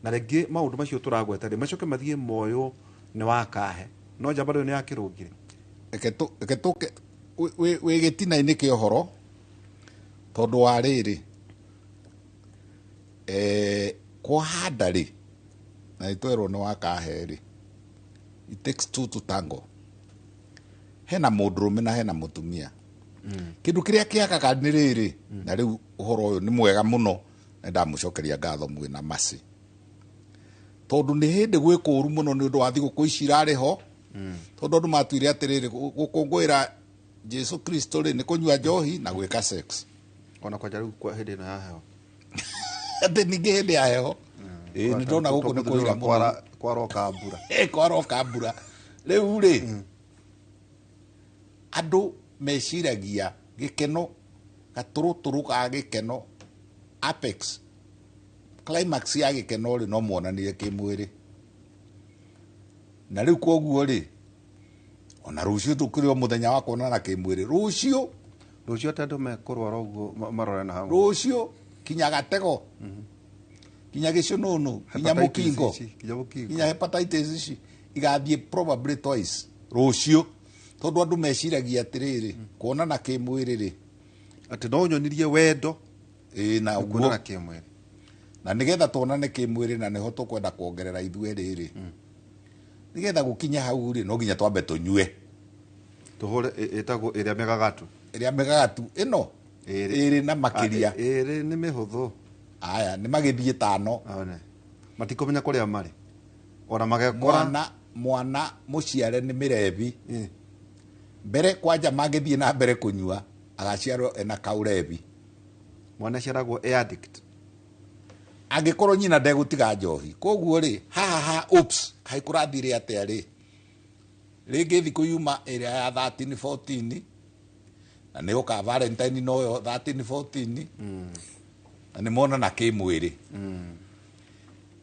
na ringi maundu macio turagweta ri macoke mathie moyo ni wakahe no njamba riu ni yakirugire eketuke we gitina-ini kia uhoro tondu wa riri kuhanda ri na itwerwo ni wakahe ri it takes two to tango hena mundurume na hena mutumia kindu kiria kiakaga ni riri na riu uhoro uyu ni mwega muno na ndamucokeria ngatho mwina masi tondu ni hindi gwikuru muno ni undu wa thiguku ici irari ho tondu andu matuire atiriri gukungwira Jesu Kristo ri ni kunyua njohi na gwika sex ona kwa jaru kwa hindi na heho ati ningi hindi ya heho ni ndona guku ni kuiga muno kwaroka mbura kwaroka mbura riu ri andu meciragia gikeno gaturuturu ka gikeno apex climax ya gikeno ri no muonanire kimwiri na riu koguo ri ona rucio tukire muthenya wa kuonana kimwiri rucio tandu mekurwara uguo marore na hamwe rucio kinya gatego kinya gicununu kinya mukingo kinya hepatitis ici igathie probably twice rucio tondu andu meciragia atiriri kuonana kimwiri ri ati no nyonirie wendo na kuonana kimwiri na nigetha tuonane kimwiri na niho tukwenda kuongerera ithue riri nigetha gukinya hau ri no nginya twambe tunyue tuhure itago iria megagatu ino iri na makiria iri ni mihuthu aya ni magithie tano one matikomenya kuria mari ona magekora mwana muciare ni mirebi mbere kwanja magithie na mbere kunyua agaciarwo ena kaurebi mwana ciaragwo addict angikorwo nyina ndegutiga njohi koguo ri ha oops kai kurathire atia ri ringi thiku yuma iria ya 13 14 na ni uka Valentine no yo 13 14 na ni mona na kimwiri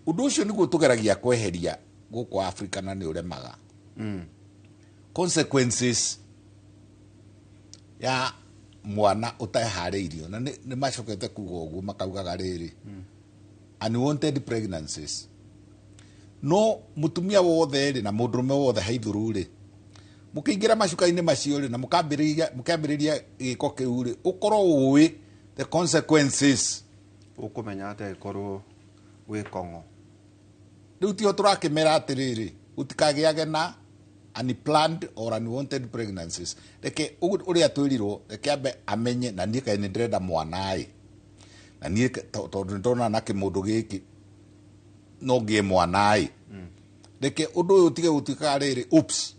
undu ucio niguo tugeragia kweheria guku Africa na ni uremaga consequences ya mwana utahariirio na ni macokete kuga uguo makaugaga riri unwanted pregnancies no mutumia wothe ri na mundurume wothe haithuru ri mukiingira macuka-ini macio ri na mukambiriria giko kiu ri ukorwo uwi the consequences ukumenya ati ikorwo wi kongo riu tio turakimera atiriri utikagiage na unplanned or unwanted pregnancies reke uria twirirwo reke ambe amenye na nie kaini ndirenda mwana ai na nie tondu ndona na kimundu giki no ngie mwana ai reke undu uyu utige gutuika riri oops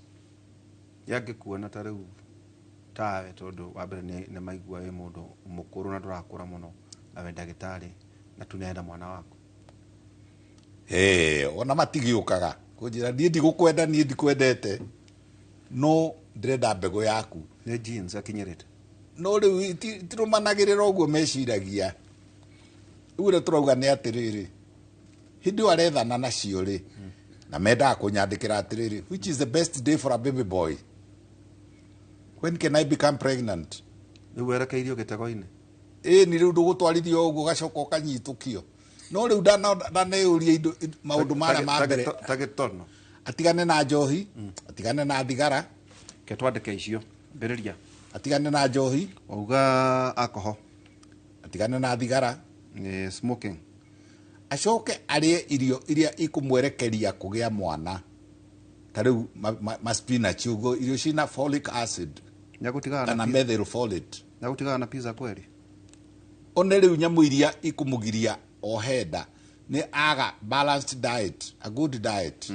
yangikuona ta riu tawe tondu wa mbere ni maigua wi mundu mukuru na ndurakura muno na we ndagitari na tunenda mwana waku ona matigiukaga kunjira nie ndigukwenda nie ndikwendete no ndirenda mbegu yaku ni jeans akinyirite no riu tirumanagirira uguo meciragia ure turauga ni atiriri hindi warethana nacio ri na mendaga kunyandikira atiriri which is the best day for a baby boy when can I become pregnant ni werekeirio gitego-ini ni riu ndugutwarithio uguo gacoka ukanyitukio no riu ndaneuria indo maundu mara ma mbere tagitono atigane na njohi atigane na thigara ke twandike icio mbiriria atigane na njohi auga alcohol atigane na thigara ni smoking acoke arie irio iria ikumwerekeria kugia mwana tariu ma spinach ugo irio cina folic acid nyagutigana na methylfolate nyagutigana na pizza kweli one riu nyamu iria ikumugiria ohenda ni aga balanced diet a good diet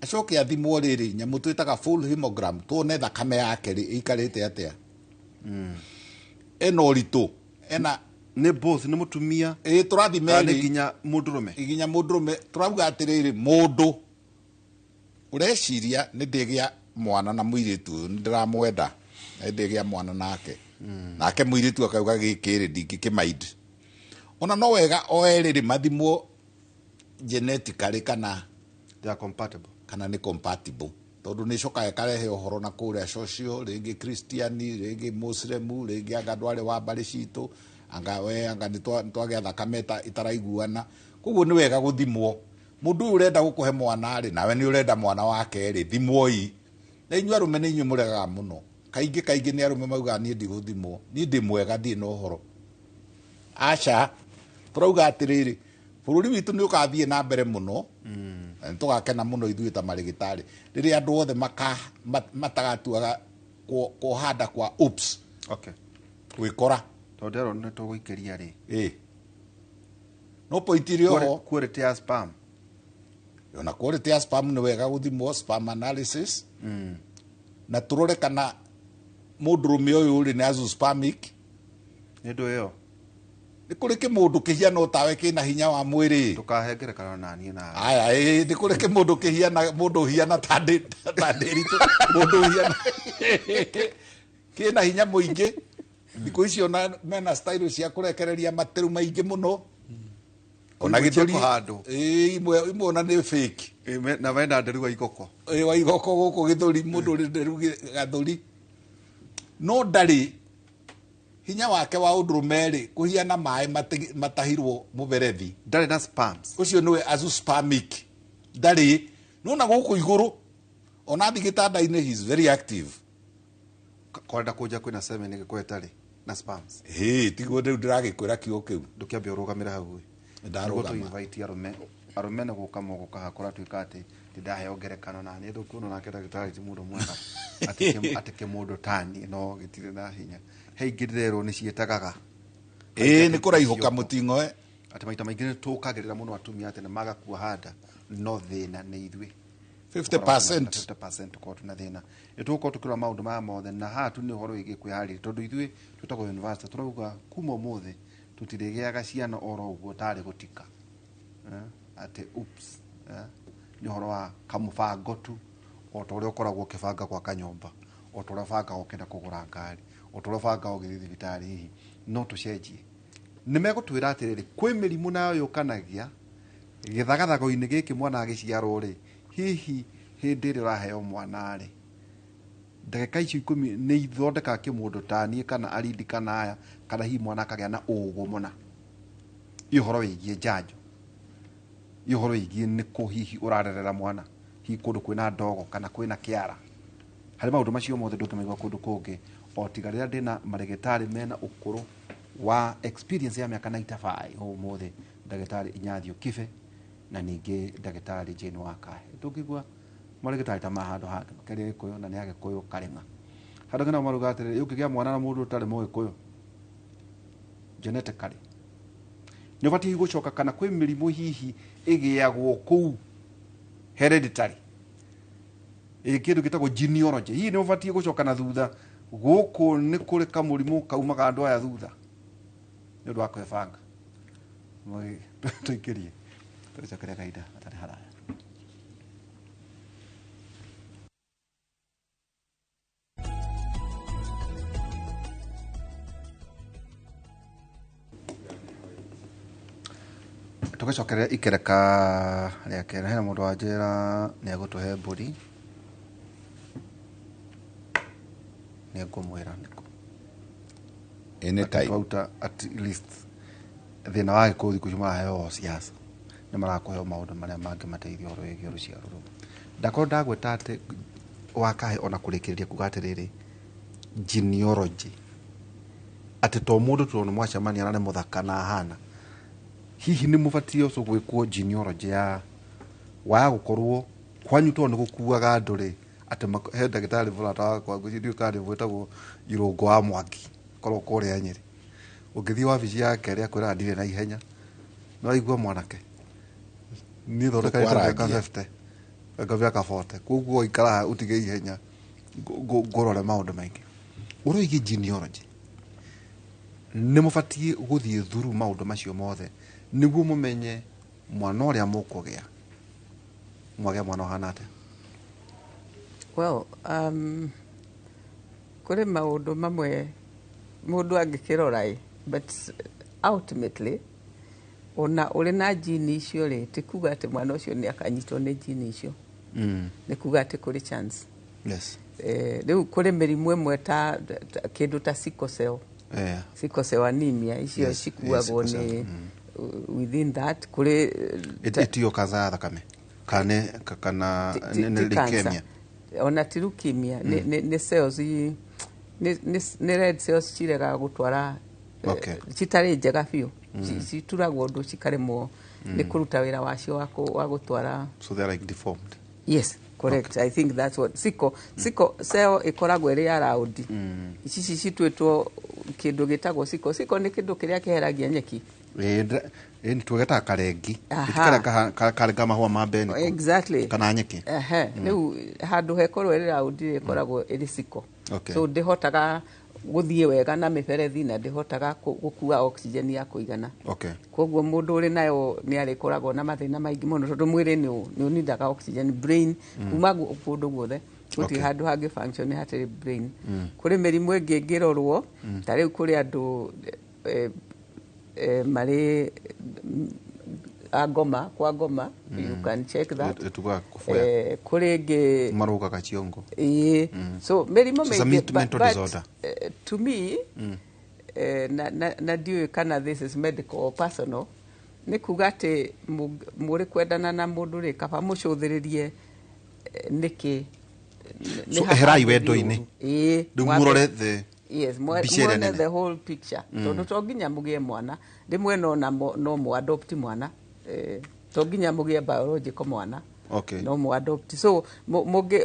acoke athimwo riri nyamu twitaga full hemogram tuone thakame yake ri ikarite atia eno ritu ena ni both ni mutumia turathimeri ginya mundurume turauga atiriri mundu ureciria ni ndigia mwana na muiritu ndiramwenda ndigia mwana nake nake muiritu akauga gikiri ndingikimaindi ona no wega o eriri mathimwo genetically kana they are compatible kana ni compatible tondu ni cokaga karehe uhoro na kuria social ringi Christiani ringi Muslimu ringi anga ndwari wa mbari citu anga ni twagia thakame itaraiguana koguo ni wega guthimwo mundu uyu urenda gukuhe mwana ri nawe ni urenda mwana wake ri thimwoi na inyu arume ni inyu muregaga muno kaingi ni arume mauga ni ndi guthimwo ni ndi mwega ndi no horo acha turauga atiriri bururi witu ni ukathie na mbere muno tugakena muno ithuĩ ta marigitari riria andu othe matagatuaga kuhanda kwa oops okay gwikora tondero ni tuguikeria ri no point irio quality ya sperm yona quality ya sperm ni wega guthimwo sperm analysis na turore kana mundurume uyu uri ni azoospermic ni ndu iyo ni kuri ki mundu kihiana tawe kina hinya wa mwiri tukahengere kana nani na aya ni kuri ki mundu kihiana mundu hiana tandiri tu mundu hiana kina hinya muingi thikũ icio mena style cia kurekereria materu maingi muno ona githuri imwe ona ni fake na wenda nderu wa igoko wa igoko guku githuri mundu ri nderu gathuri no ndari hinya wake wa undurume ri kuhiana mai matahirwo muberethi ndari na sperms ucio niwe azoospermic ndari nona guku iguru ona thigitanda-ini he is very active kwenda kuja kwina semen gikwetari na sperms tiguo ndu ndiragikwira kiugo kiu ndukiambia urugamira hau ndarugama invite arume na guka mogoka hakora twika ati ndaheo ngerekano na ni ndukuno na ndagitari ti mundu mwega atike mundu tani no gitire na hinya heingirerwo ni cietagaga ni kuraihuka mutingo ati maita maingi ni tukagirira muno atumia ati na magakua handa no thina ni ithui 50% kwa tuna thina ituko tukira maundu ma mothe na hatu ni horo igi kwihari tondu ithui tutako university turauga kuma mothe tutirigeaga ciana oro uguo tari gutika ati oops ni horo wa kamubango tu otore ukoragwo kibanga kwa kanyomba otore banga ukenda kugura ngari otore banga ugithi thibitari hihi no tucenjie nimegutwira atiriri kwi mirimu nayo yukanagia githagathago-ini giki mwana agiciarwo ri hihi hindi iri uraheo mwana ri ndagika icio 10 ni ithondeka kimundu tanie kana arindi kana aya kana hihi mwana akagĩa na ũgũ mũna ihoro wĩgie njanjo ihoro wĩgie nĩkũ hihi ũrarerera mwana hihi kũndũ kwĩna ndogo kana kwĩna kĩara harĩ maũndũ macio mothe ndũngĩmaigua kũndũ kũngĩ o tiga rĩrĩa ndĩna marĩgĩtarĩ mena ũkũrũ wa experience ya mĩaka 95 ũmũthĩ ndagĩtarĩ Inyathio Kibe na ningĩ ndagĩtarĩ Jane Wakahe ndũngĩigua marĩgĩtarĩ ta mahandũ hangĩ makĩria Gĩkũyũ na nĩ Agĩkũyũ Karĩng'a handũ ngina maruga atĩrĩrĩ ũkĩgĩa mwana na mũndũ ũtarĩ Mũgĩkũyũ genetically nĩ ũbatiĩ gũcoka kana kwĩ mĩrimũ hihi ĩgĩagwo kũu hereditary kĩndũ gĩtagwo genealogy hihi nĩ ũbatiĩ gũcoka na thutha gũkũ nĩ kũrĩ kamũrimũ kaumaga andũ aya thutha nĩ ũndũ wa kwĩbanga tũikĩrie tũcokeria kahinda atarĩ haraya tugicokeria ikereka ria kera hena mundu wanjira ni agutuhe mburi ni ngumwira niko anytime twauta at least thina wa Gĩkũyũ thikũ ici maraheo siasa nĩ marakũheo maũndũ marĩa mangĩmateithia ũhoro wĩgiĩ rũciaro rũu ndakorwo ndagweta atĩ Wakahe ona kũrĩkĩrĩria kuga atĩrĩrĩ genealogy atĩ to mũndũ tu nĩ mwacemania na nĩ mũthaka na ahana hihi nĩ mũbatiĩ ũcio gwĩkwo genealogy ya waya gũkorwo kwanyu to nĩ gũkuaga andũ rĩ atĩ he ndagĩtarĩ burata wakwa ngwĩciria kandi bwĩtagwo Irũngũ wa Mwangi korwo kũrĩa Nyĩrĩ ũngĩthiĩ wabici yake rĩa kwĩra ndirĩ na ihenya no aigua mwanake niĩ thondeka mĩaka 50 anga mĩaka 40 koguo ikara utige ihenya ngũrore maũndũ maingĩ ũroigi genealogy nĩ mũbatiĩ gũthiĩ through maũndũ macio mothe nĩguo mũmenye mwana ũrĩa mũkũgĩa mwagĩa mwana ũhana atĩa well kũrĩ maũndũ mamwe mũndũ angĩkĩrora but ultimately ona uri na jini icio ri tikuga ati mwana ucio ni akanyitwo ni jini icio ni kuga ati kuri chance yes riu kuri mirimu imwe ta kindu ta sickle cell sickle cell anemia icio cikuagwo ni within that kuri etio kaza thakame kana leukemia ona ti leukemia ni cells ni red cells cirega gutwara citari njega biũ cituragwo ũndũ cikaremwo nĩ kũruta wĩra wacio wa gũtwara. So they are like deformed. Yes, correct. I think that's what sickle cell ikoragwo ĩrĩ ya round ici citwĩtwo kĩndũ gĩtagwo sickle nĩ kĩndũ kĩrĩa kĩheragia nyeki ni twegeta karengi karenga mahua ma beni exactly kana nyeki riu handu hekorwo ĩrĩ round ikoragwo ĩrĩ sickle so ndihotaga guthie wega na miberethi na ndihotaga gukua oxygen ya kuigana koguo mundu uri nayo ni arikoragwo na mathina maingi muno tondu mwiri ni unidaga oxygen brain kuma kundu guothe guti handu hangi function hatiri brain kuri mirimu ingi ngirorwo ta riu kuri andu mari agoma kwa ngoma you can check that kuri ngi maruga kachiongo so mirimu mingi but to me na diu kana this is medical or personal ni kuga ati muri kwendana na mundu ri kaba mucuthiririe niki so herai wendo-ini ndumurore the yes more the whole picture tondu to nginya mugie mwana rimwe no mu adopt mwana to nginya mugie biological mwana no mu adopt so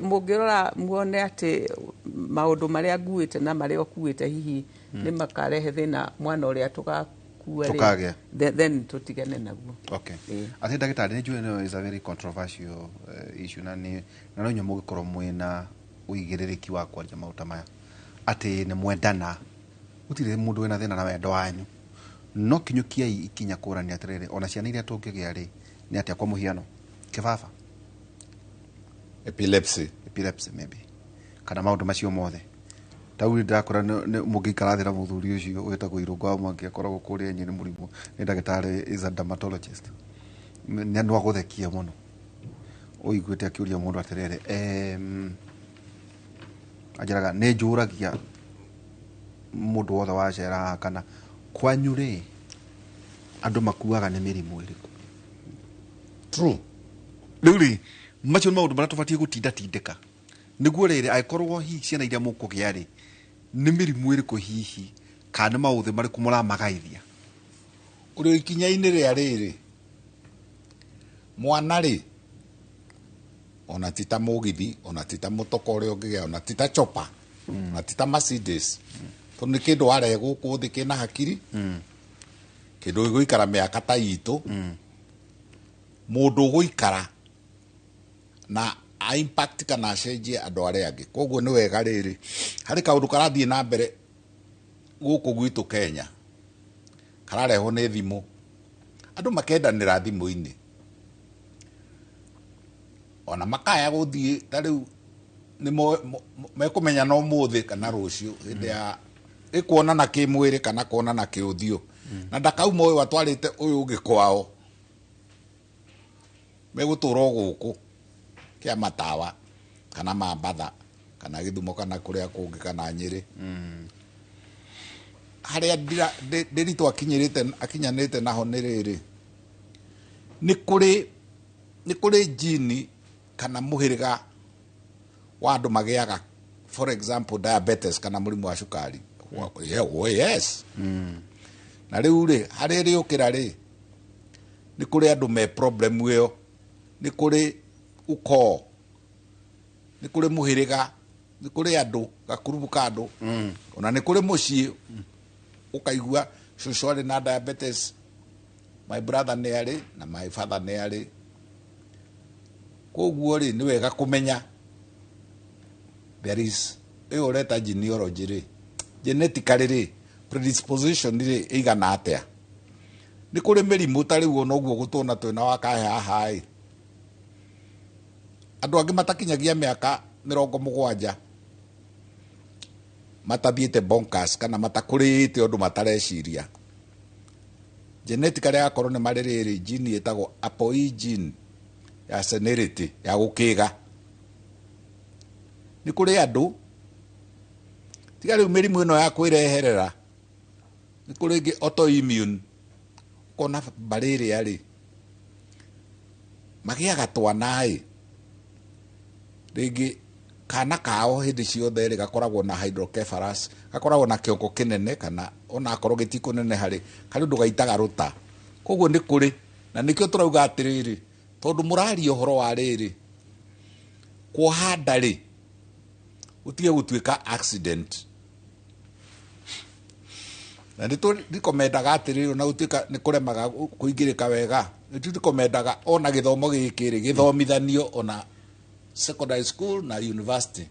mugirora muone ati maundu maria nguite na maria okuite hihi ni makarehe thina mwana uria tukagia then tutigane naguo. I think ndagitari ni njue is a very controversial issue na no nyo mugikorwo mwina uigiririki wa kwaria mauta maya ati ni mwendana utire mundu wina thina na wendo wanyu no kinyukia ikinya kurania atiriri ona ciana iria tungigia ri ni atia kwa muhiano kibaba epilepsy maybe kana maundu macio mothe tauri ndakora mugikara thira muthuri ucio wetagwo Irungu Mwangi akoragwo kuria nyini murimu ni ndagitari is a dermatologist ni andu aguthekia muno uiguite akiuria mundu atiriri ajaraga ne njuragia mundu wothe wacera kana kwanyu ri andu makuaga ni mirimu iriku true rĩu macio maundu maria tubatie gutinda tindika niguo riri aikorwo hihi ciana iria mukugia ri ni mirimu iriku hihi kana mauthe mariku muramagaithia uri ikinya-ini ria riri mwana ri ona tita mugithi ona tita mutoko uria ungigia ona tita chopa ona tita Mercedes tondu ni kindu ware guku thi kina hakiri kindu giguikara miaka ta itu mundu guikara na impact kana cenjie andu aria angi koguo ni wega riri hari kaundu karathie na mbere guku gwitu Kenya karareho ni thimu andu makendanira thimu-ini ona makaya guthie tariu ni mekumenya no muthi kana rucio hindi ya ikuonana kimwiri kana kuonana kiuthio na ndakauma uyu watwarite uyu ungi kwao megutura guku kia matawa kana mambatha kana Githumo kana kuria kungi kana Nyeri haria ndirito akinyanite naho ni riri ni kuri jini kana muhiriga wa andu magiaga for example diabetes kana murimu wa cukari yes na riu ri haria riukira ri ni kuri andu me problem iyo ni kuri uko ni kuri muhiriga ni kuri andu gakurubu ka andu ona ni kuri mucii ukaigua cucu ari na diabetes my brother ni ari na my father ni ari koguo ri ni wega kumenya there is ureta genealogy ri genetically ri predisposition ri igana atia ni kuri mirimu tari uo noguo gutuna twina wakahe haha andu angi matakinyagia miaka 70 matathiete bonkers kana matakurite undu matareciria genetically akorwo nĩ marĩ rĩrĩ gene ĩtagwo APOE gene ya senility ya gũkĩga. Nĩ kũrĩ andũ tiga rĩu mĩrimũ ĩno ya kwĩreherera, nĩ kũrĩ ĩngĩ autoimmune, kona mbarĩ ĩrĩa rĩ magĩaga twana ĩ, rĩngĩ kana kao hĩndĩ ciothe rĩ gakoragwo na hydrocephalus, gakoragwo na kĩongo kĩnene, kana ona akorwo gĩtikũnene harĩ karĩ ũndũ gaitaga rũta. Koguo nĩ kũrĩ, na nĩkĩo tũrauga atĩrĩrĩ, tondũ mũraria ũhoro wa rĩrĩ, kuoha nda rĩ ũtige gũtuĩka accident. Na nĩtũrikomendaga atĩrĩrĩ ona gũtuĩka nĩ kũremaga kũingĩrĩka wega, nĩtũrikomendaga ona gĩthomo gĩkĩ rĩ gĩthomithanio ona secondary school na university.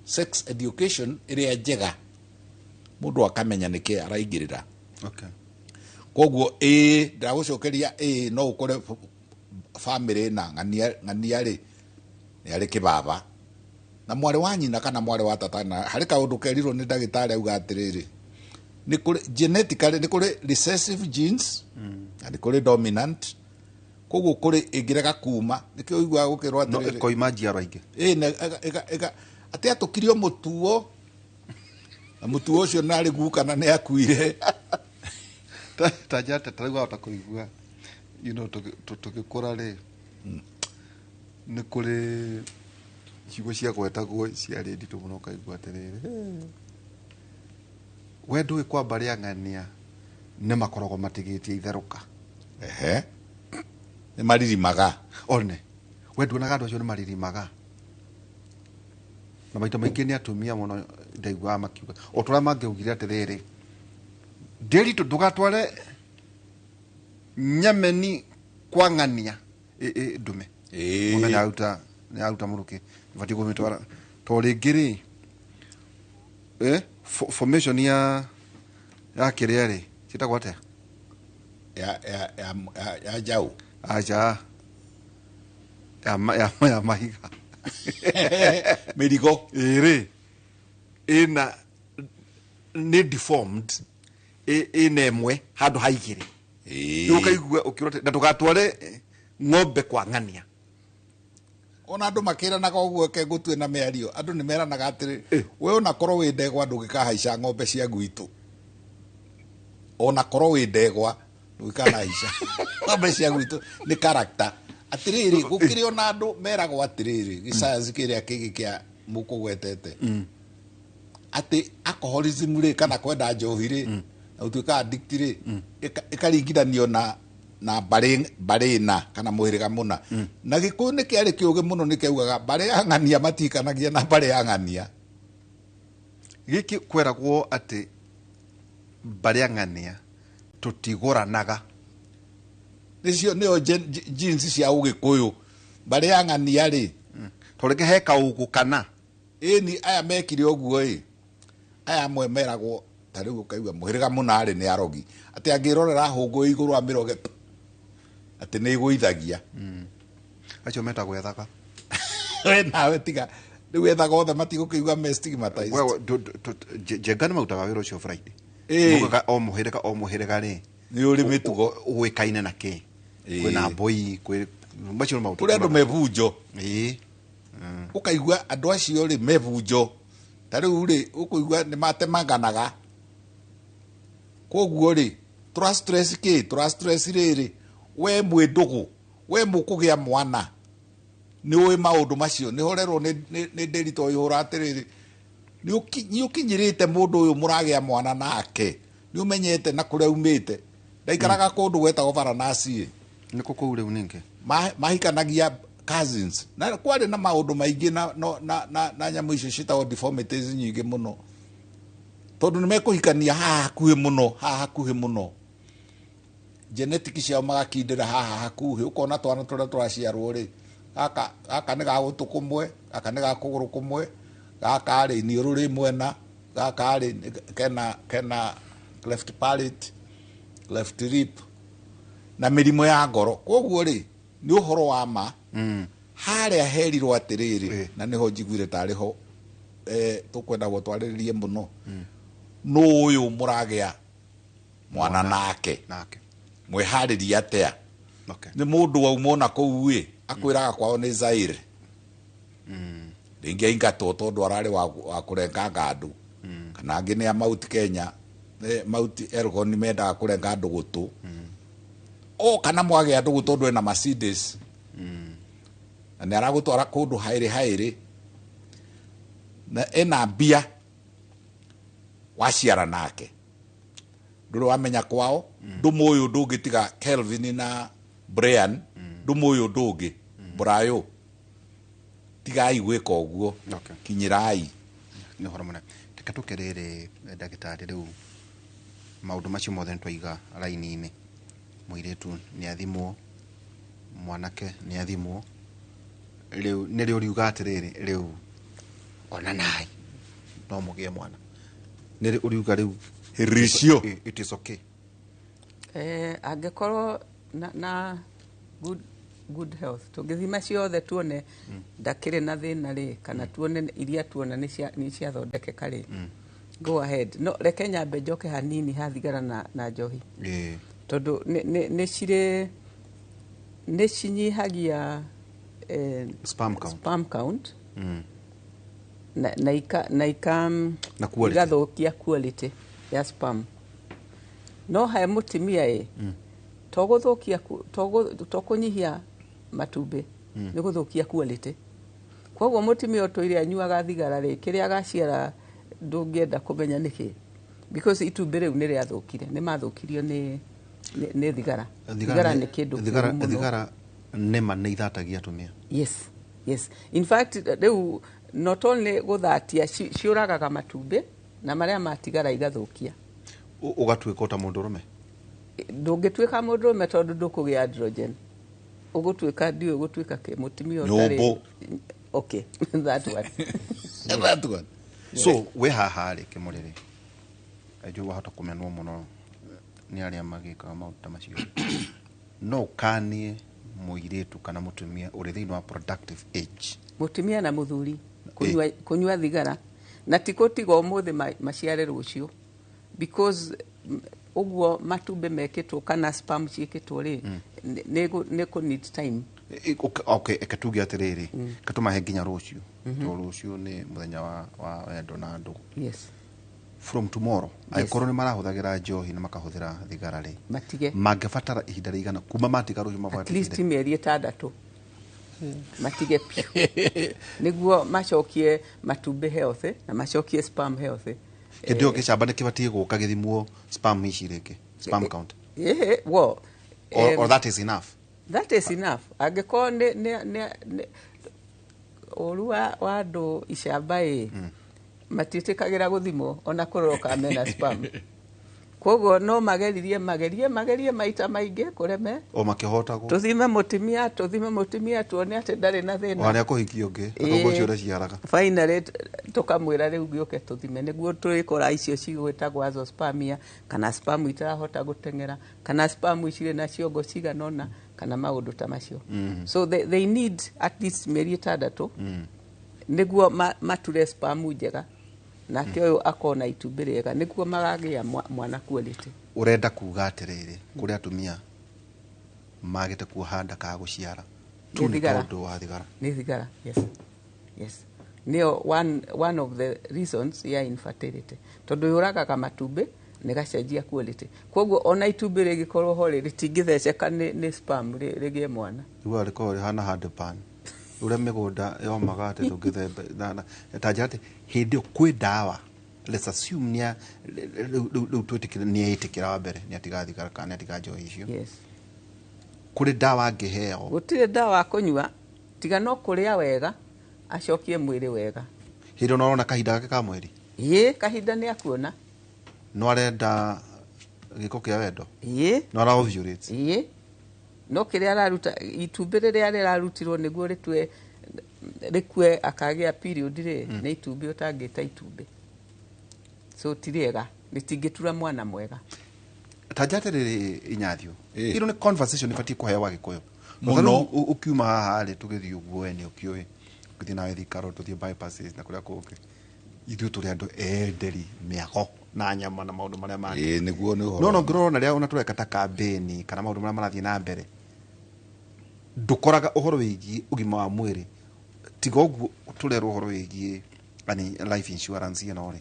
Sex education ĩrĩa njega mũndũ akamenya nĩkĩ araingĩrĩra. Okay. Koguo ndagũcokeria no ũkore family na ng'ania rĩ nĩ arĩ kĩbaba na mwarĩ wa nyina kana mwarĩ wa tata, na harĩ kaũndũ kerirwo nĩ ndagĩtarĩ auga atĩrĩrĩ, nĩ kũrĩ genetically nĩ kũrĩ recessive genes na nĩ kũrĩ dominant. Koguo kũrĩ ĩngĩrega kuma, nĩkĩo ũiguaga gũkĩrwo atĩrĩrĩ koima njiaro ingĩ atĩ atũkirio mũtuo na mũtuo ũcio narĩ gukana nĩ akuire. Tajata tarauga kũigua tũgĩkũra rĩ nĩ kũrĩ ciugo cia gwetagwo ciarĩ nditũ mũno, ũkaigua atĩrĩrĩ we ndũĩ kwamba rĩa ng'ania nĩ makoragwo matigĩtie itherũka. Nĩ maririmaga one we nduonaga andũ acio nĩ maririmaga, na maita maingĩ nĩ atumia mũno ndaiguaga makiuga o tũrĩa mangĩaugire atĩrĩrĩ ndĩritũ ndũgatware nyameni kwa ng'ania ndume mũme nĩ aruta mũrũkĩ batiĩ kũmĩtwara to rĩngĩ rĩ formation ya kĩrĩa rĩ ciĩtagwo atĩa ya njaũ aja ya mahiga mĩrigo ĩrĩ ĩna nĩ deformed ĩna ĩmwe handũ ha igĩrĩ. Rĩu ũkaigua ũkĩrwo na ndũgatware ng'ombe kwa ng'ania. Ona andũ makĩranaga ũguo kengũtue na mĩario, andũ nĩ meranaga atĩrĩ we ona korwo wĩ ndegwa ndũngĩkahaica ng'ombe cia gwitũ, ona korwo wĩ ndegwa ndũngĩkahaica ng'ombe cia gwitũ. Nĩ character atĩrĩrĩ, gũkĩrĩ ona andũ meragwo atĩrĩrĩ gĩcayanci kĩrĩa kĩngĩ kĩa mũkũgwetete atĩ alcoholism rĩ kana kwenda njohi rĩ na ũtuĩka addict rĩ ĩkaringithanio na mbarĩ na kana mũhĩrĩga mũna. Na Gĩkũyũ nĩ kĩarĩ kĩũgĩ mũno, nĩ kĩaugaga mbarĩ ya ng'ania matikanagia na mbarĩ ya ng'ania. Gĩkĩ kweragwo atĩ mbarĩ ya ng'ania tũtigũranaga, nĩyo genes cia Ũgĩkũyũ. Mbarĩ ya ng'ania rĩ tondũ he kaũgũ kana ĩni aya mekire ũguo ĩ, aya amwe meragwo ta rĩu ũkaigua mũhĩrĩga mũna rĩ nĩ arogi, atĩ angĩrorera hũngũ igũrũ wa mĩroge atĩ nĩ igũithagia. acio metagwo ethaga. We nawe tiga rĩu ethaga othe matigũkĩigua me stigmatized. Jenga nĩ marutaga wĩra ũcio Friday. O mũhĩrĩga rĩ nĩ ũrĩ mĩtugo ũĩkaine na kĩ, kwĩna mbũi macio nĩ maũndũ kũrĩ andũ mebunjo. Ũkaigua andũ acio rĩ mebunjo, ta rĩu rĩ ũkũigua nĩ matemanganaga. Koguo rĩ tũrastress rĩrĩ we mwĩ ndũgũ, we mũkũgĩa mwana nĩ ũĩ maũndũ macio, nĩ horerwo nĩ ndĩrito ihũra atĩrĩrĩ nĩ ũkinyĩrĩte mũndũ ũyũ mũragĩa mwana nake, nĩ ũmenyete na kũrĩa umĩte, ndaikaraga kũndũ gwetagwo Varanasi. Nĩ kũkũ rĩu ningĩ mahikanagia cousins, na kwarĩ na maũndũ maingĩ na nyamũ icio citagwo deformities nyingĩ mũno, tondũ nĩ mekũhikania haha hakuhĩ mũno genetic ciao magakindĩra haha hakuhĩ. Ũkona twana tũrĩa tũraciarwo rĩ gaka nĩ gagũtũ kũmwe, gaka nĩ gakũgũrũ kũmwe, gaka rĩ iniũrũ rĩ mwena, gaka rĩ kena cleft palate, cleft lip na mĩrimũ ya ngoro. Koguo rĩ nĩ ũhoro wa ma harĩa herirwo atĩrĩrĩ, na nĩho njiguire tarĩ ho tũkwenda gũtwarĩrĩrie mũno, nũ ũyũ mũragĩa mwana nake mwihariria atia ni mundu waumona kuu akwiraga kwao ni Zaire ringi aingatwo tondu arari wa kurenganga andu kana angi ni a Mount Kenya Mount Elgon ni mendaga kurenga andu gutu o kana mwage andu gutu tondu ena Mercedes na aragutwara kundu hairi na ena mbia waciara nake nduru wamenya kwao ndumuyu ndungitiga Kelvin na Brian ndumuyu ndungi Brayo tigai gwika uguo kinyirai ni horo muna tikatukerere ndagitari riu maundu macio mothe ntwaiga raini-ini muiretu ni athimwo mwanake ni athimwo riu ni riu riuga atiriri riu ona nai no mugie mwana ni riuga riu ricio it is okay angekorwo na good health tugithima ciothe tuone ndakire na thina ri kana tuone iria tuona ni cia thondekeka ri go ahead no reke nyambe njoke hanini hathigara na njohi tondu ni cinyihagia sperm count na igathukia quality ya sperm no he mutimia toguthukia tokunyihia matumbi ni guthukia quality kwoguo mutimia utoire anyuaga thigara ri kiria agaciara ndungienda kumenya niki because itumbi riu ni riathukire ni mathukirio ni thigara ni kindu thigara nema ni ithatagia tumia yes in fact riu not only guthatia ciuragaga matumbi na maria matigara igathukia ugatuika ta mundurume ndungituika mundurume tondu ndukugia androgen ugutuika ndio ugutuika ke mutimia utari okay that one so we haha ri kimuriri aju wahota kumenwo muno ni aria magika maundu macio no kanie muiretu kana mutumia uri thiini wa productive age mutumia na muthuri kunywa thigara na tikutiga umuthi maciare rucio because uguo matumbe mekitwo kana sperm ciikitwo ri ne ku need time okay ekatugia atiriri katuma he nginya rucio to rucio ni muthenya wa endo na andu yes from tomorrow aikorwo ni marahuthagira njohi na makahuthira thigara ri matige mangebatara ihinda rigana kuma matiga rucio mabata at least mieri 6 matige pio niguo macokie matumbe healthy na macokie sperm healthy kindio gicamba ni kibatie guka githimwo sperm ici riki sperm count well or that is enough angeko ne orua wa andu icamba matitikagira guthimo ona kuroroka mena sperm kwoguo no magerie maita maingi kureme o makihota go tuthime mutimia tuone ati ndari na thina wana kuhikia ungi atongo cio ciaraga finally tukamwira riu gioke tuthime niguo turikora icio cigwitagwo azoospermia kana sperm itarahota gutengera kana sperm icire na ciongo ciganona kana maundu ta macio so they need at least mieri 6 niguo mature sperm njega nake uyu akona itumbi riega niguo magagia mwana quality urenda kuga atiriri kuri atumia magite kuhanda ka guciara tu ni tondu wa thigara ni thigara yes nio one of the reasons ya infertility tondu yuraga kama matumbi ni gacenjia quality kwoguo ona itumbi rigikorwo ho ritingitheceka ni sperm rigie mwana iwa riko hana hard pan ure migunda yomaga ati tungithembe na tajate hindi kwi dawa let's assume nia lu twetikira ni itikira wa mbere ni atigathikara kana atigajo icio yes kuri dawa ngiheo gutire dawa kunywa tiga no kuria wega acokie mwiri wega hindi no ona kahinda gake ka mweri kahinda ni akuona no arenda giko kia wendo no ara ovulate no kiria araruta itumbi riria rirarutirwo niguo rikue akagia period ri ni itumbi utangita itumbi so tiriega ritingitura mwana mwega tajate riri inyathio iro ni conversation ifati kuhewa gikoyo muno ukiuma haha ri tugithio guo ni ukioi kuthi na thikaro tuthie bypasses na kuria kuke ithu turi andu enderi miago na nyama na maundu maria mangĩ niguo nĩ ũhoro no ngorona rĩa ona tũreka ta campaign kana maundu maria marathiĩ na mbere ndukoraga ũhoro wĩgiĩ ũgima wa mwĩrĩ tiga ũguo tũrerwo ũhoro wĩgiĩ ani life insurance ĩno rĩ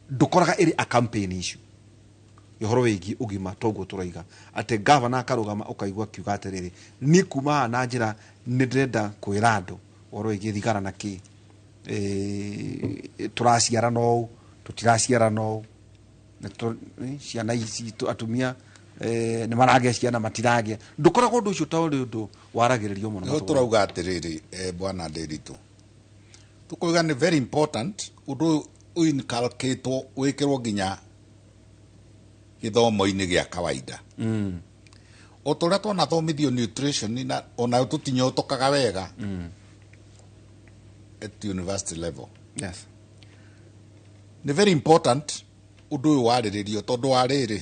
ndukoraga ĩrĩ a campaign issue ũhoro wĩgiĩ ũgima toguo tũraiga atĩ governor akarũgama ũkaigua kiuga atĩrĩrĩ ni kuma na njĩra nĩ ndĩrenda kwĩra andũ ũhoro wĩgiĩ thigara na kĩ tũraciara no tutiraciara no ciana ici atumia nĩ maragĩa ciana matiragĩa ndukoragwo ũndũ ũcio ta ũrĩ ũndũ waragĩrĩrio mũno nĩ tũrauga atĩrĩrĩ bwana Nderitu tũkoiga nĩ very important ũndũ inculcate wĩkĩrwo nginya gĩthomo-inĩ gĩa kawaida o tũrĩa twanathomithio nutrition na ona tũtinyotokaga wega at university level yes nĩ very important ũndũ ũyũ warĩrĩrio tondũ wa rĩrĩ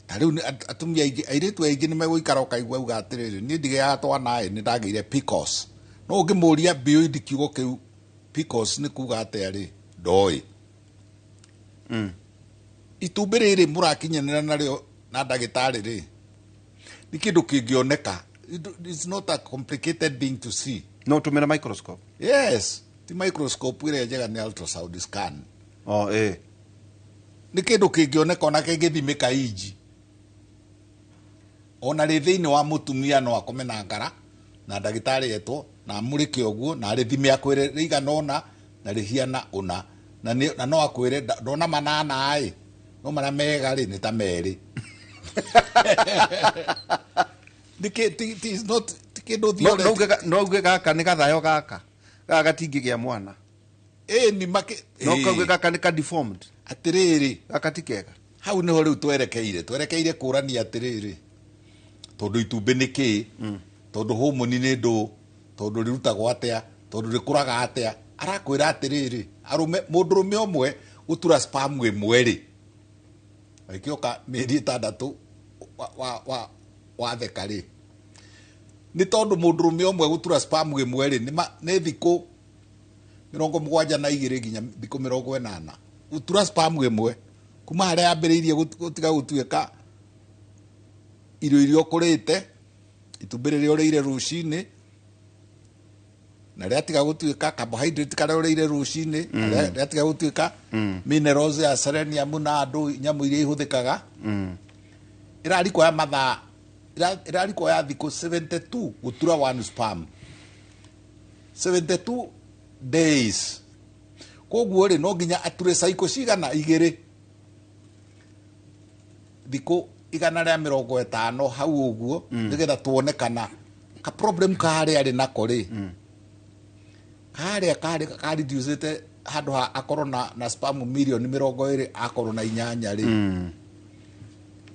tarĩu atumia aingĩ airĩtu aingĩ nĩ megũikara ũkaigua uga atĩrĩrĩ niĩ ndigĩaga twana nĩ ndagĩire PCOS no ũngĩmũria bioid kiugo kĩu PCOS nĩ kuga atĩa ndoĩ itumbĩ rĩrĩ mũrakinyanĩra narĩo na ndagĩtarĩ nĩ kĩndũ kĩngĩoneka it's not a complicated thing to see no tũmĩra microscope yes ti microscope ĩrĩa njega nĩ ultrasound scan nĩ kĩndũ kĩngĩoneka ona kĩngĩthimĩka inji ona rĩ thĩinĩ wa mũtumia no akome na ngara na ndagĩtarĩ etwo na amũrĩke ũguo na rĩthime akwĩre rĩigana ũna na rĩhiana ũna na no akwĩre ndona manana no marĩa mega nĩ ta merĩ no uge gaka nĩ gathayo gaka gatingĩgĩa mwana no kauge gaka nĩ ka deformed atĩrĩrĩ gaka ti kega hau nĩho rĩu twerekeire kũrania atĩrĩrĩ tondũ itumbĩ nĩ kĩ tondũ homoni nĩ ndũ tondũ rĩrutagwo atĩa tondũ rĩkũraga atĩa arakwĩra atĩrĩrĩ mũndũrũme ũmwe gũtura spam ĩmwe agĩkĩoka mĩeri 6 watheka nĩ tondũ mũndũrũme ũmwe gũtura spam ĩmwe nĩ thikũ 72 nginya thikũ 80 gũtura spam ĩmwe kuma harĩa yambĩrĩirie gũtiga gũtuĩka irio ũkũrĩte itumbĩ rĩrĩa ũrĩire rũcinĩ na rĩatiga gũtuĩka carbohydrate karĩa ũrĩire rũcinĩ rĩatiga gũtuĩka minerals ya selenium na andũ nyamũ iria ihũthĩkaga ĩrarĩ ya mathaa ĩrarĩ ya thikũ 72 gũtura one sperm 72 days koguo no nginya ature cycle cigana igĩrĩ thikũ 150 hau ũguo nĩgetha tuone kana ka problem karĩa arĩ nako karĩa reducete handũ ha akorwo na sperm million 20 akorwo na 8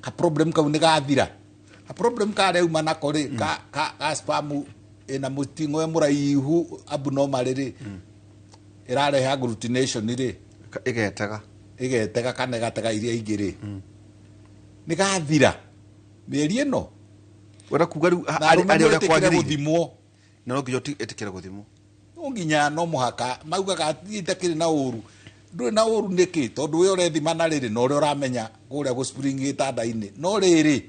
ka problem kau nĩ gathira ka problem karĩa uma nako ka sperm ĩna mũting'o mũraihu abnormal ĩrarehe agglutination ĩgetega kana ĩgatega iria ingĩ nĩ gathira mĩeri ĩno wenda kuga rĩu arĩa ũrĩa kwagĩrĩire gũthimwo no nginya ĩtĩkĩre gũthimwo no nginya no mũhaka maugaga itakĩrĩ na ũru ndũrĩ na ũru nĩkĩ tondũ wĩ ũrethima na rĩrĩ na ũrĩa ũramenya kũrĩa gũspring gĩtanda-inĩ no rĩrĩ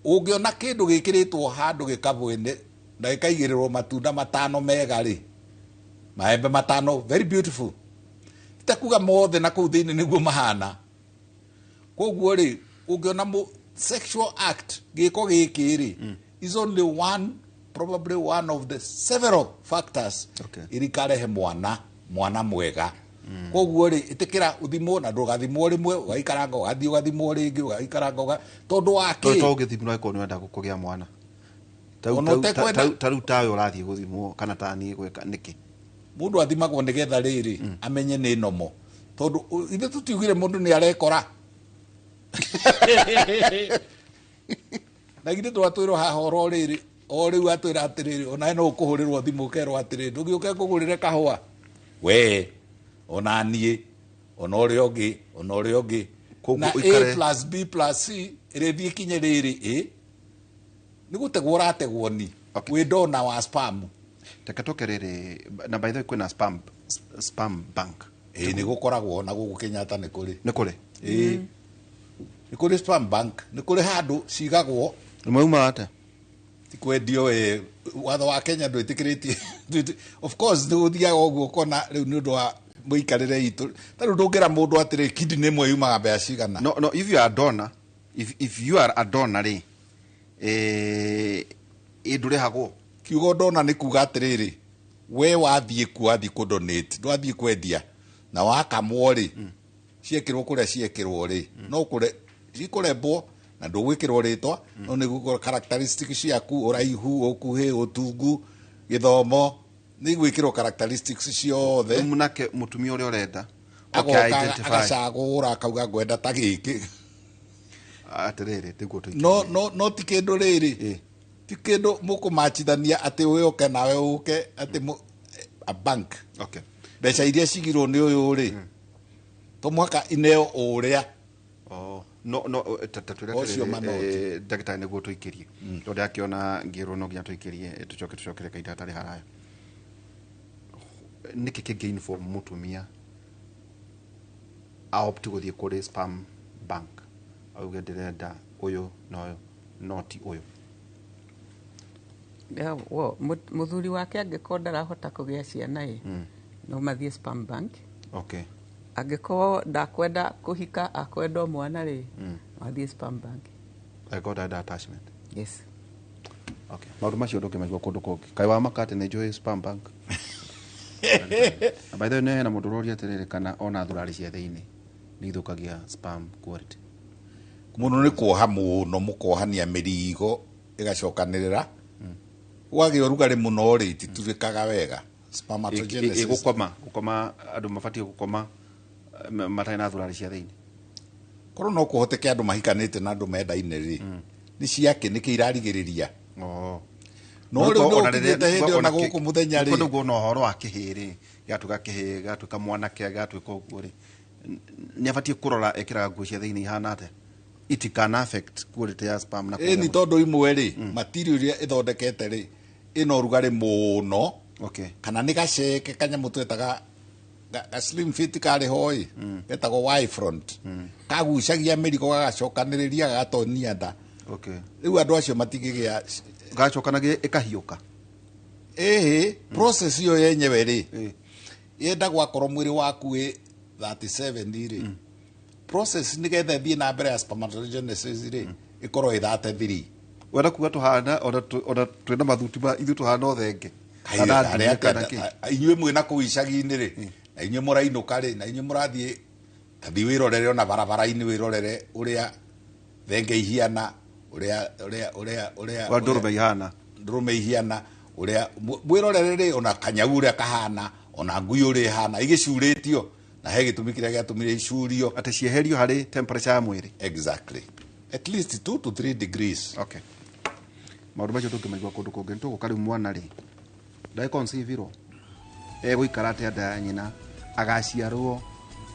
ũngĩona kĩndũ gĩkĩrĩtwo handũ gĩkabũ-inĩ na gĩkaigĩrĩrwo matunda 5 mega maembe 5 very beautiful itakuga mothe na kũu thĩinĩ nĩguo mahana koguo ũngĩona sexual act gĩko gĩkĩ is only probably one of the several factors irikarehe mwana mwega koguo ĩtĩkĩra ũthimwo na ndũgathimwo rĩmwe ũgaikaranga ũgathiĩ ũgathimwo rĩngĩ ũgaikaranga tondũ wakĩ to ũgĩthimwo ĩkorwo nĩ wenda kũgĩa mwana ta rĩu tawe ũrathiĩ gũthimwo kana ta niĩ gwĩka nĩkĩ mũndũ athimagwo nĩgetha rĩrĩ amenye nĩ nomo tondũ ithe tũtiugire mũndũ nĩ arekora na githĩ twatwĩrwo haha oro rĩrĩ o rĩu atwĩra atĩrĩrĩ ona no ũkũhũrĩrwo thimũ ũkerwo atĩrĩrĩ ndũgĩũke kũgũrĩre kahũa we ona niĩ ona ũrĩa ũngĩ na A plus B plus C ĩrĩthiĩ kinye rĩrĩ nĩ gũtegwo ũrategwo ni wĩ ndona wa spam teke toke rĩrĩ na by the way kwĩna spam spam bank nä gå koragwo na gå gå Kenyatta nä kå rä nä kå rä nä kå rä spam bank nä kå rä handå cigagwo nä mwauma ate ti kwendio watho wa Kenya ndwä tä kä rä tie of course nä gå thiaga å guo kona rä u nä å ndå wa må ikarä re itå tarä u ndå ngä ra må ndå atä rä kindi nä mwe yumaga mbea cigana no if you are a donor if you are a donor rä ndå rä hagwo kiugo ndona nä kuga atä rä rä we wathiä ku wathiä kå donate ndwathiä kwendia na wakamwo rä ciekä rwo kå rä a ciekä rwo rä no cikå rembwo na ndå gwä kä rwo rä twa no nä gå characteristic ciaku å raihu å kuhä å tungu gä thomo nä gwä kä rwo characteristics ciothe munake må tumia å rä a å renda agacagå ra akauga ngwenda ta gä kä atä rä rä no ti kä ndå rä rä ti kä ndå må kå macithania atä å å ke nawe å ke atä a bank mbeca iria cigirwo nä å yå rä to mwaka ineo å rä a ndagä nä guo tå ikä rie tondå akä ona ngä rwo no nginya tå ikä rie tå coke tå cokere kainda atarä haraya nä kä kä gain for må tumia aopti gå thiä kå rä spam bank auge ndä renda å yå no ti å yå må thuri wake angä korwo ndarahota kå gä a ciana no mathiä spam bank angä korwo ndakwenda kå hika akwenda mwana rä mathiä spam bank yes maå ndå macio ndå ngä maigua kå ndå kångä kaä wa makatä nä njå spam bank baithe nä hena må ndå roria atä rä rä kana ona thurari cia thä inä nä ithå kagia spam quality må no nä kuoha må no må kohania mä rigo ä gacokanä rä ra gwagä å rugarä må no rä titurä kaga wega gå koma andå mabatiä gå koma matarä na thurari cia thä inä korwo no kå hoteke andå mahikanä te na andå mendainä rä nä ciakä nä kä irarigä rä ria no rä u nä å kinyä te hä ndä ona gå kå må thenya rä guo na å horo wa kä hä rä gatå gatuä ka mwanake gatuä ka å guo rä nä abatiä kå rora ekä raga nguo cia thä inä ihana atä it can affect quality ya spam na ni tondå imwe rä material iria ä thondekete rä ä na å rugarä må no kana nä gaceke kanyamå twetaga ga slim fit karä hoä getagwo y front kagucagia mä rigo gagacokanä rä ria gagatonia nda rä u andå acio matingä gä a gacokanagia ä kahiå ka process ĩyo yenyewe rĩ yenda gwakorwo mwĩrĩ waku wĩ 37 rĩ process nĩ getha thiĩ na mbere ya spermatogenesis rĩ ĩkorwo ĩ 33 wenda kuga tũhana ona twĩna mathuti ma ithuĩ tũhana othenge inyuĩ mwĩna kũu icagi-inĩ rĩ na inyuĩ mũrainũka rĩ na inyuĩ mũrathiĩ tathi wĩrorere ona barabara-inĩ wĩrorere ũrĩa thenge ihiana ũrĩa ndũrũme ihiana ũrĩa mwĩrorere rĩ ona kanyau ũrĩa kahana ona ngui ũrĩa ihana igĩcurĩtio na he gĩtũmi kĩrĩa gĩatũmire icurio atĩ cieherio harĩ temperature ya mwĩrĩ exactly at least 2 to 3 degrees maũndũ macio tũngĩmaigua kũndũ kũngĩ nĩ tũgũka rĩu mwana rĩ ndaĩconceivirwo egũikara atĩa nda ya nyina agaciarwo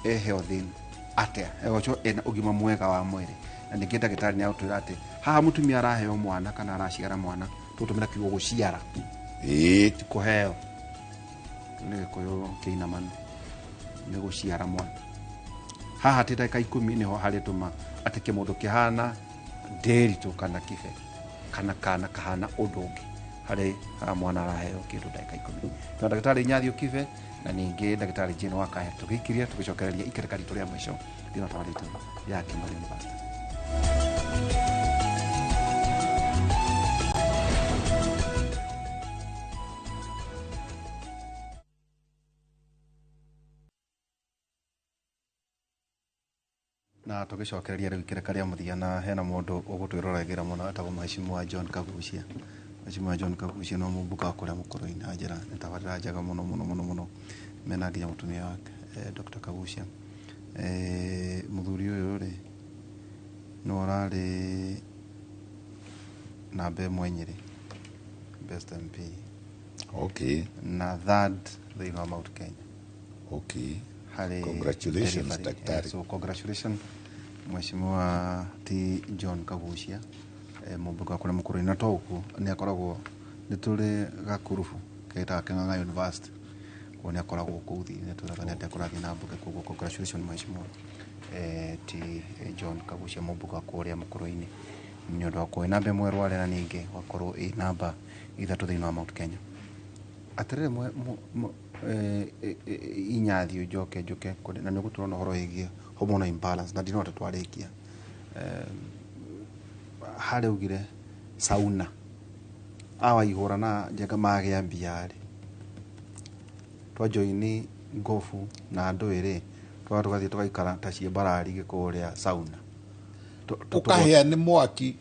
healthy atĩa egoco ena ũgima mwega wa mwĩrĩ na ningĩ ndagĩtarĩ nĩ agũtwĩra atĩ haha mũtumia araheo mwana kana araciara mwana tũtũmĩra kiugo gũciara ti kũheo nĩ gĩkũyũ kĩinamanu nĩ gũciara mwana haha atĩ ndagĩka 10 nĩho harĩtũma atĩ kĩmũndũ kĩhana ndĩritũ kana kĩbe kana kana kahana ũndũ ũngĩ harĩ mwana araheo kĩndũ ndagĩka 10 na ndagĩtarĩ Nyathio Kibe na ningĩ ndagĩtarĩ Jane Wakaya tũgĩikiria tũgĩcokereria ikereka ritũ rĩa mũico rĩna twarĩtũ ya Kimberley University. na tũgĩcokereria rĩu ikereka rĩa mũthia na hena mũndũ ũgũtwĩroragĩra mũno etagwo Mheshimiwa John Kagucia. Mheshimiwa John Kagucia no mũmbuka kũrĩa mũkũrũ-inĩ na njĩra nĩ tabarĩra njega mũno mena nginya mũtumia wake Dr. Kagucia mũthuri ũyũ rĩ no ũrarĩ namba ĩmwe Nyĩrĩ best MP na third thĩinĩ wa Mount Kenya congratulations daktari. So congratulations Mheshimiwa T John Kagucia mũmbuka kũrĩa mũkũrũ-inĩ na to ũguo nĩ akoragwo nĩ tũrĩ gakurubu ketaga Kĩng'ang'a University wone akora guku thine tuthakanete kurathi na mbuge kuguo congratulations mheshimiwa ti John Kagucia Mumbuga kuria Mukuruini ni undu wa kuina mbe mweru wale na ninge wakorwo i namba ithatu thiini wa Mount Kenya atirire inyathi ujoke na ni guturona horo higie hormonal imbalance na ndino twarikia hare ugire sauna awa ihura na njenga mage ambiari twa joini ngofu na andu iri twa tugathie tugaikara ta cie barari gikuria sauna ukahia ni mwaki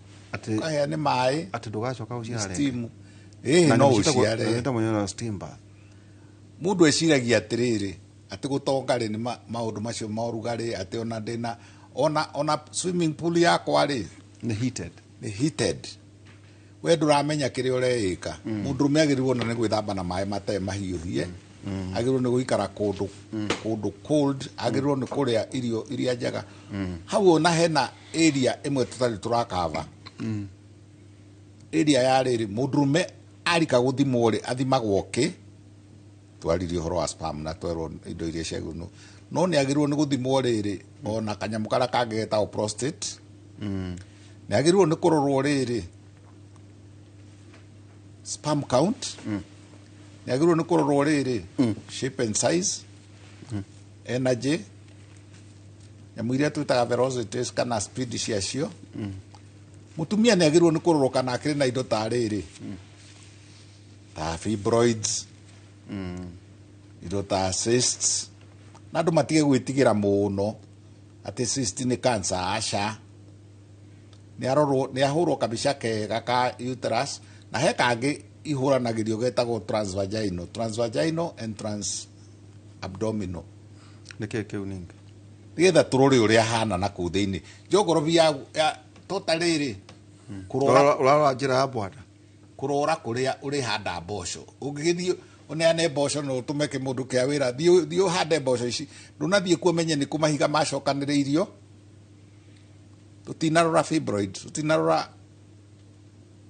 ukahia ni mai ati ndugacoka uciare steam no uciare nda mwenye steam bath mundu eciragia atiriri ati gutongari ni maundu macio morugari ati ona ndina ona swimming pool yakwa ri ni heated we nduramenya kiri ureika mundu meagirirwo na ni gwithamba na mai mate mahiuhie agirirwo ni guikara kundu cold agirirwo ni kuria irio iria njega hau ona hena area imwe tutari turakava area ya riri mundurume arika guthimwo ri athimagwo ki twaririe horo wa spam na twerwo indo iria ciagunu no ni agirirwo ni guthimwo riri ona kanyamu kara kangegeta prostate ni agirirwo ni kurorwo riri sperm count ni agirirwo ni kurorwo riri shape and size energy nyamu iria twitaga velocities kana speed ciacio mutumia ni agirirwo ni kurorwo kana akiri na indo ta riri ta fibroids indo ta cysts na andu matige gwitigira muno ati cyst ni cancer aca ni arorwo ni ahurwo kabica kega ka uterus na he kangi ihuranagirio getagwo transvaginal and transabdominal nike kiu ningi nigetha turori uria hana na kuu thiini njogorobi ya totaliri kurora njira ya bwada kurora kuria uri handa mboco ungigithio uneane mboco no utume kimundu kia wira thio hande mboco ici ndunathie kuo menye ni kumahiga macokaniriirio tutinarora fibroid tutinarora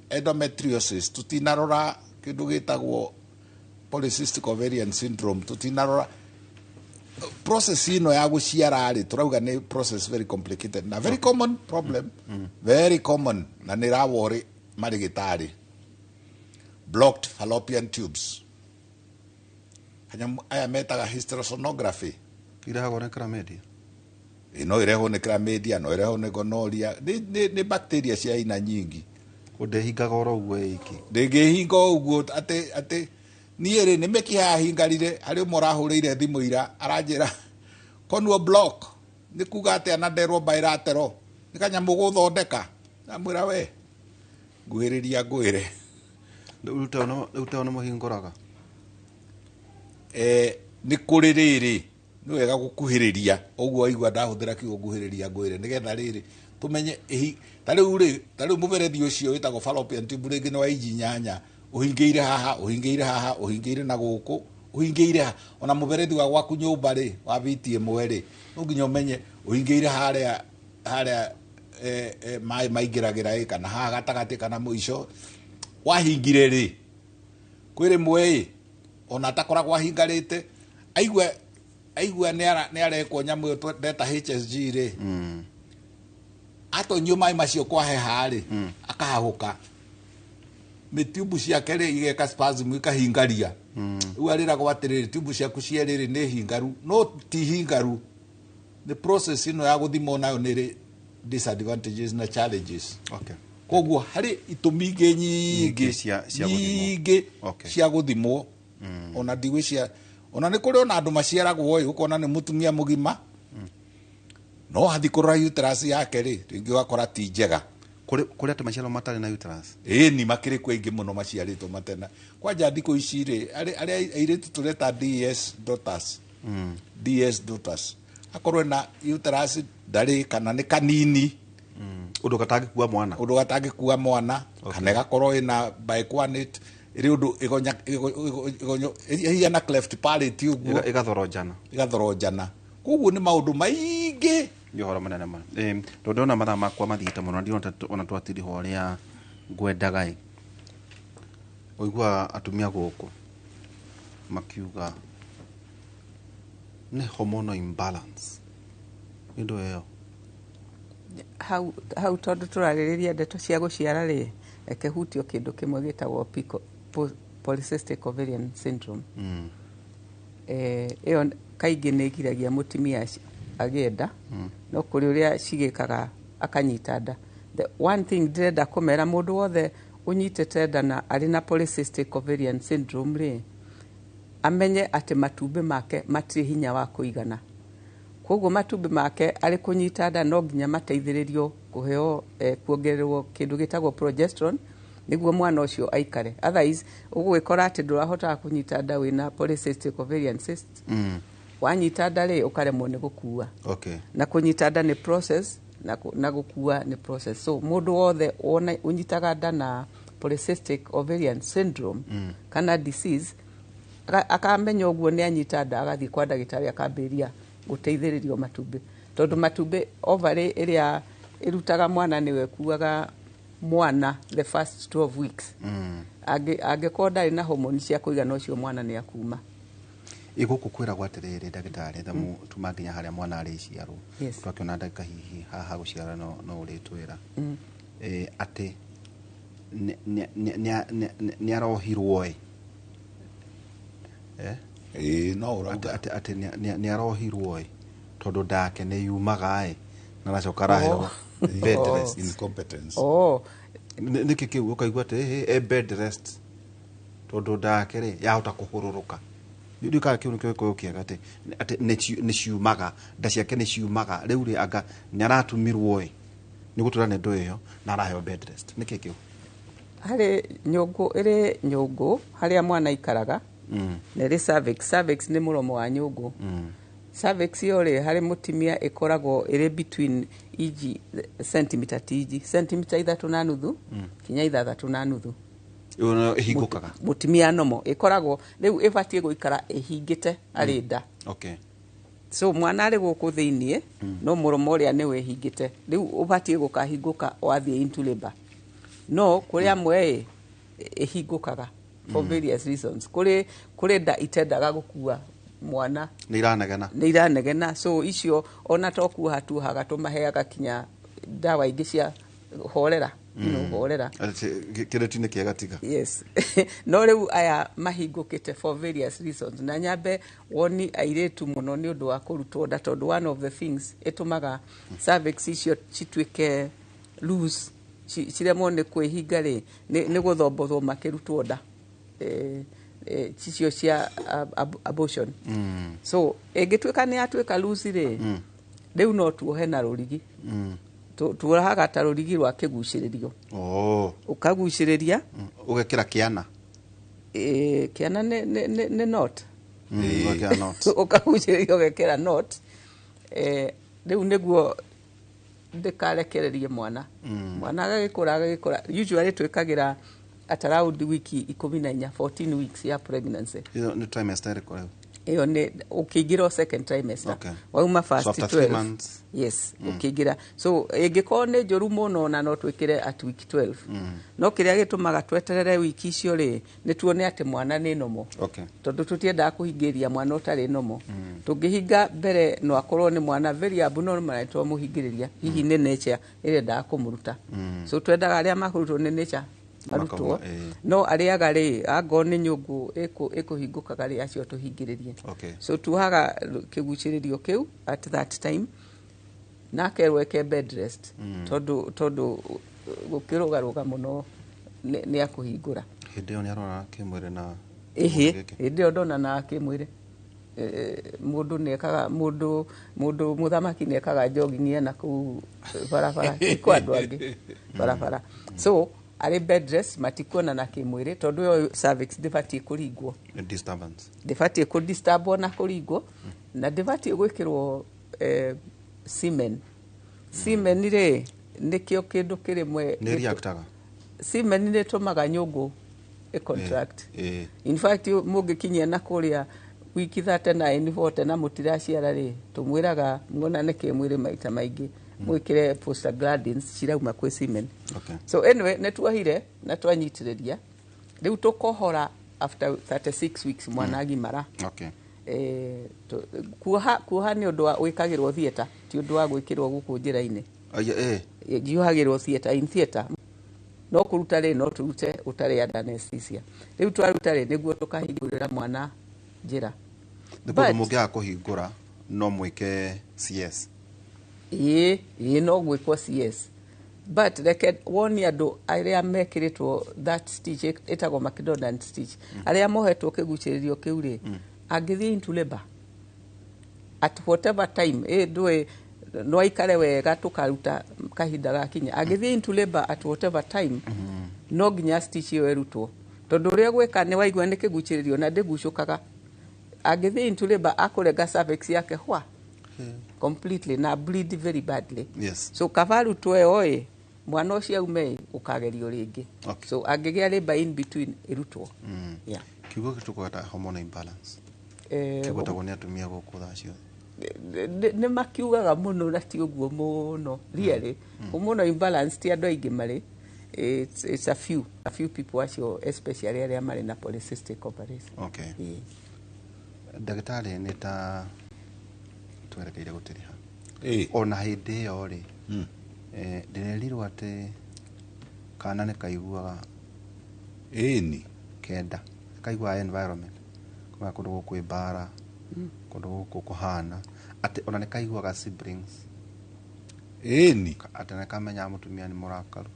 endometriosis tutinarora kindu gitagwo polycystic ovarian syndrome tutinarora process ino ya guciara ri turauga ni process very complicated na very common problem very common na ni rawori marigitari blocked fallopian tubes aya metaga hysterosonography irehagwo ni chlamydia no irehwo ni chlamydia no irehwo ni gonorrhea ni bacteria cia aina nyingi udehingaga oro uguo iki ndegehinga uguo ate nie ri ni mekiha hingarire ari morahurire thimu ira aranjira konwo block ni kuga ate anaderwo bilateral ni kanyamu guthondeka na mwira we nguhiriria ngwire uteo no muhinguraga ni kuri riri ni wega gukuhiriria uguo aigua ndahuthira kiugo guhiriria ngwire nigetha riri tumenye tari muberethi ucio witagwo fallopian tube ringi ni wa inji nyanya uhingiire haha uhingiire na guku uhingiire ona muberethi wa gwaku nyumba ri wa viti imwe ri no nginya umenye uhingiire haria mai maingiragira kana haha gatagati kana muico wahingire ri kwire mwe ona takoragwo ahingarite aigua ni arekwo nyamu yo ndeta HSG ri atonyio mai macio kwa heha ri akahaguka mitubu ciake ri igeka spasm ikahingaria riu ariragwo atiriri tubu ciaku cieriri ni hingaru no ti hingaru the process ino ya guthimo nayo ni ri disadvantages na challenges okay koguo hari itumi ingi nyingi cia guthimo ona ndigwicia ona ni kuri ona andu maciaragwo ukona ni mutumia mugima no hathi kurora uterus yake ri ringi wakora ti njega kuri ati maciaro matari na uterus ni makiri kwa ingi muno maciaritwo matena kwanja ndiko ici ri ari airitu tureta DS daughters akorwe na uterus ndari kana ni kanini undu gatangikuua mwana kana gakorwo ina biquanate iri undu igonyo hiana cleft palate uguo igathorojana koguo ni maundu maingi johora manene ma ndona mathaa makwa mathita muno ndirona ona twatiri horia ngwendaga uigua atumia guku makiuga nĩ hormonal imbalance indo ĩyo hau tondu turarĩrĩria ndeto cia gũciara rĩ reke hutio kĩndũ kĩmwe gĩtagwo polycystic ovarian syndrome ĩyo kaingĩ nĩ ĩgiragia mũtumia agĩe nda no kũrĩ ũrĩa cigĩkaga akanyita nda. The one thing ndĩrenda kũmera mũndũ wothe ũnyitĩte nda na arĩ na polycystic ovarian syndrome rĩ amenye atĩ matumbĩ make matirĩ hinya wa kũigana, koguo matumbĩ make arĩ kũnyita nda no nginya mateithĩrĩrio kũheo kuongererwo kĩndũ gĩtagwo progesterone nĩguo mwana ũcio aikare, otherwise ũgwĩkora atĩ ndũrahotaga kũnyita nda wĩna polycystic ovarian cyst. Wanyita nda rĩ ũkaremwo nĩ gũkua. Na kũnyita nda nĩ process na gũkua nĩ process. So mũndũ wothe ũnyitaga nda na polycystic ovarian syndrome kana disease akamenya ũguo nĩ anyita nda agathiĩ kwa ndagĩtarĩ akambĩrĩria gũteithĩrĩrio matumbĩ, tondũ matumbĩ ovary ĩrĩa ĩrutaga mwana nĩwe kuaga mwana the first 12 weeks. Angĩkorwo ndarĩ na homoni cia kũigana ũcio mwana nĩ akuma. Igũkũ kwĩragwo atĩrĩrĩ ndagĩtarĩ thamu tuma nginya harĩa mwana arĩciarwo twakĩona ndagĩka hihi haha gũciara no ũrĩtwĩra atĩ nĩ arohirwo no ũrauga atĩ nĩ arohirwo tondũ ndake nĩ yumaga na nacoka araheo bed rest incompetence. Nĩkĩ kĩu ũkaigua atĩ bed rest tondũ ndake rĩ yahota kũhũrũrũka. Ndikaga kiu nikyo kĩega atĩ nĩ ciumaga nda ciake nĩ ciumaga rĩu rĩ anga nĩ aratumirwo nĩ gũtura nĩ ndũ ĩyo na araheo bed rest. Nĩkĩ kĩu harĩ nyũngũ ĩrĩ nyũngũ harĩa mwana ikaraga na ĩrĩ cervix nĩ mũromo wa nyũngũ. Cervix yo rĩ harĩ mũtumia ĩkoragwo ĩrĩ between iji centimeter tiji centimeter 3.5 kinya 3.5 ihingũkaga mũtumia nomo ĩkoragwo rĩu ĩbatiĩ gũikara ĩhingĩte arĩ nda. So mwana arĩ gũkũ thĩinĩ no mũromo ũrĩa nĩ wĩhingĩte rĩu ũbatiĩ gũkahingũka wathiĩ into labor. No kũrĩ amwe ĩhingũkaga for various reasons. Kũrĩ nda itendaga gũkua mwana nĩ iranegena so icio ona tokuoha tuohaga tũmaheaga kinya ndawa ingĩ cia horera horera kĩrĩtu-inĩ kĩega tiga. Yes. No rĩu aya mahingũkĩte for various reasons na nyambe woni airĩtu mũno nĩ ũndũ wa kũrutwo nda tondũ one of the things ĩtũmaga cervix icio cituĩke loose ciremwo nĩ kwĩhinga rĩ nĩ gũthombothwo makĩrutwo nda cicio cia abortion. So ĩngĩtuĩka nĩ yatuĩka loose rĩ rĩu no tuohe na rũrigi. Tuohaga ta rũrigi rwa kĩgucĩrĩrio. Ũkagucĩrĩria ũgekĩra kĩana kĩana nĩ not ũkagucĩrĩria ũgekĩra not rĩu nĩguo ndĩkarekererie mwana agagĩkũra usually twĩkagĩra at around wiki 14 14 weeks ya pregnancy. Nĩ trimester ĩrĩkũ iyo nĩ ũkĩingĩra second trimester wauma first 12 yes ũkĩingĩra so ĩngĩkorwo nĩ njũru mũno na no twĩkĩre at week 12 no kĩrĩa gĩtũmaga tweterere wiki icio rĩ nĩ tuone atĩ mwana nĩ nomo tondũ tũtiendaga kũhingĩria mwana ũtarĩ nomo. Tũngĩhinga mbere no akorwo nĩ mwana very abnormal na twamũhingĩrĩria hihi nĩ nature ĩrendaga kũmũruta so twendaga arĩa makũrutwo nĩ nature arutwo no arĩaga rĩ angorwo nĩ nyũngũ ĩkũhingũkaga rĩ acio tũhingĩrĩrie. So tuohaga kĩgucĩrĩrio kĩu at that time na kerwo eke bed rest tondũ gũkĩrũgarũga mũno nĩ akũhingũra. Hĩndĩ ĩyo nĩ arona kĩmwĩrĩ na hĩndĩ ĩyo ndonanaga kĩmwĩrĩ. Mũndũ nĩekaga mũndũ mũthamaki nĩekaga jogging ena kũu barabara kwa andũ angĩ barabara. So arĩ bed rest matikuonana kĩmwĩrĩ tondũ yo cervix ndĩbatiĩ kũringwo ndĩbatiĩ kũdisturbwo na kũringwo na ndĩbatiĩ gwĩkĩrwo semen rĩ nĩkĩo kĩndũ kĩrĩmwe nĩ reactaga semen nĩ tũmaga nyũngũ contract. In fact mũngĩkinyia na kũrĩa wiki 39 40 na mũtiraciara rĩ tũmwĩraga muonane kĩmwĩrĩ maita maingĩ mwĩkĩre prostaglandins cirauma kwĩ semen. So anyway nĩ tuohire na twanyitĩrĩria rĩu tũkohora after 36 weeks mwana agimara. kuoha nĩ ũndũ wa gwĩkagĩrwo theatre ti ũndũ wa gwĩkĩrwo gũkũ njĩra-inĩ jiũhagĩrwo theatre in theatre no kũruta rĩ no tũrute ũtarĩ under anesthesia rĩu twaruta rĩ nĩguo tũkahingũrĩra mwana njĩra mũndũ mũngĩaga kũhingũra no mwĩke CS ĩĩ no gwĩkwo CS but reke wonie andũ arĩa mekĩrĩtwo that stitch ĩtagwo McDonald stitch arĩa mohetwo kĩgucĩrĩrio kĩu rĩ angĩthiĩ into labor at whatever time ndũĩ no aikare wega tũkaruta kahinda gakinya angĩthiĩ into labor at whatever time no nginya stitch ĩyo ĩrutwo tondũ ũrĩa gwĩka nĩ waigua nĩ kĩgucĩrĩrio na ndĩgucũkaga angĩthiĩ into labor akũrenga cervix yake completely na bleed very badly. Yes. So kavaru tuwe oe mwana ũcio aume ũkagerio rĩngĩ. Okay. So angĩgĩa labor in between irutwo. Yeah. Kiugo gĩtũkwata hormone imbalance. Kĩgũtagwo nĩ atumia gũkũ thaa ciothe. Nĩ makiugaga mũno na ti ũguo mũno. Really. Hormone imbalance ti andũ aingĩ marĩ. It's a few people acio especially arĩa marĩ na polycystic ovaries. Okay. Yeah. Ndagĩtarĩ nĩ ta twerekeire gũtĩrĩha ona hĩndĩ ĩyo rĩ ndĩrerirwo atĩ kana nĩ kaiguaga ni kenda kaiguaga environment kuma kũndũ gũkwĩ mbara kũndũ gũkũ kũhana atĩ ona nĩ kaiguaga siblings ni atĩ nĩ kamenya mũtumia nĩ mũrakaru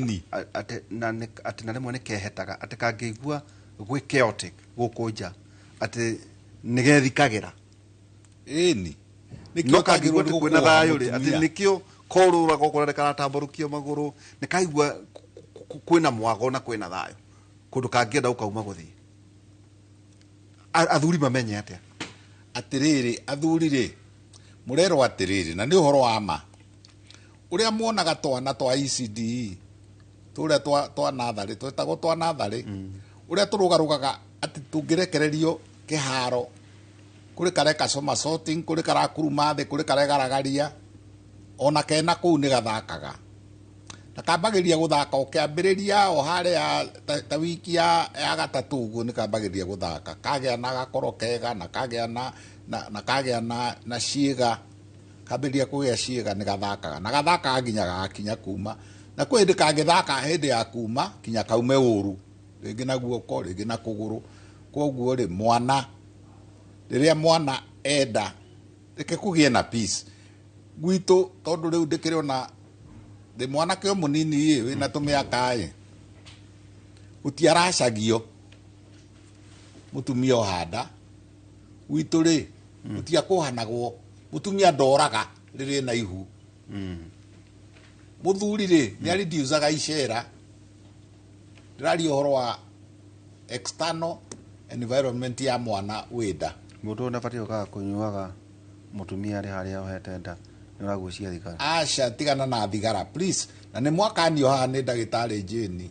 ni atĩ na rĩmwe nĩ kehetaga atĩ kangĩigua gwĩ chaotic gũkũ nja atĩ nĩgethikagĩra ni no kangĩigua atĩ kwĩna thayũ rĩ atĩ nĩkĩo korũra gũkũ nĩ karatambarũkia magũrũ nĩ kaigua kwĩna mwago na kwĩna thayũ kũndũ kangĩenda ũkauma gũthiĩ athuri mamenye atĩa atĩrĩrĩ athuri rĩ mũrerwo atĩrĩrĩ na nĩ ũhoro wa ma ũrĩa muonaga twana twa ECD tũrĩa twa natharĩ twĩtagwo twa natharĩ ũrĩa tũrũgarũgaga atĩ tũngĩrekererio kĩharo kũrĩ kareka soma sorting kũrĩ karakuruma thĩ kũrĩ karegaragaria ona kena kũu nĩ gathakaga na kambagĩria gũthaka ũkĩambĩrĩria o harĩa ta wiki ya gatatũ ũguo nĩ kambagĩria gũthaka kagĩa na gakoro kega na kagĩa na kagĩa na ciĩga kambĩrĩria kũgĩa ciĩga nĩ gathakaga na gathakaga nginya gakinya kuma na kwĩ hĩndĩ kangĩthaka hĩndĩ ya kuma kinya kaume ũru rĩngĩ na guoko rĩngĩ na kũgũrũ koguo rĩ mwana rĩrĩa mwana enda reke kũgĩe na peace gwitũ tondũ rĩu ndĩkĩrĩ ona ndĩ mwanake mũnini wĩna tũmĩaka gũtiaracagio mũtumia ohanda gwitũ rĩ gũtiakũhanagwo mũtumia ndoraga rĩrĩ na ihu mũthuri rĩ nĩ aridiusaga icera ndĩraria ũhoro wa external environment ya mwana wĩnda mũndũ ndabatie gũkaga kũnyuaga mũtumia arĩ harĩa ohete nda nĩ ũragucia thigara aca tigana na thigara please na nĩ mwakanio haha nĩ ndagĩtarĩ Jane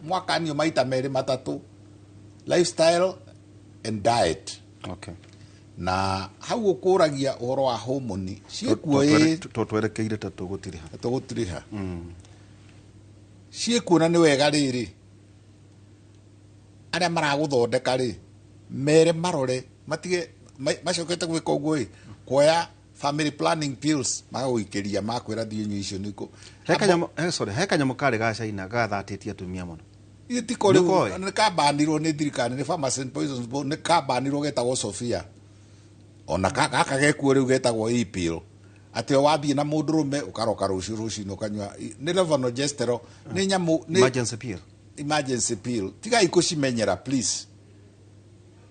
mwakanio maita merĩ matatũ lifestyle and diet. Okay. Na hau ũkũragia ũhoro wa hormone ciĩkuo twerekeire ta tũgũtiriha ciĩkuo na nĩ wega rĩrĩ arĩa maragũthondeka rĩ mere marore matige macokete gwĩka ũguo kuoya family planning pills magagũikĩria makwĩra thiĩ nyũ icio nĩkũ he kanyamũ karĩ gacaina gathatĩtie atumia mũno itiko rĩu nĩ kabanirwo nĩ thirikari nĩ Pharmacy and Poisons Board nĩ kabanirwo getagwo Sophia ona gaka gekuo rĩu getagwo e-pill atĩ wathiĩ na mũndũrũme ũkaroka rũciinĩ ũkanyua nĩ levonorgestrel nĩ nyamũ emergency pill tiga ikucimenyera please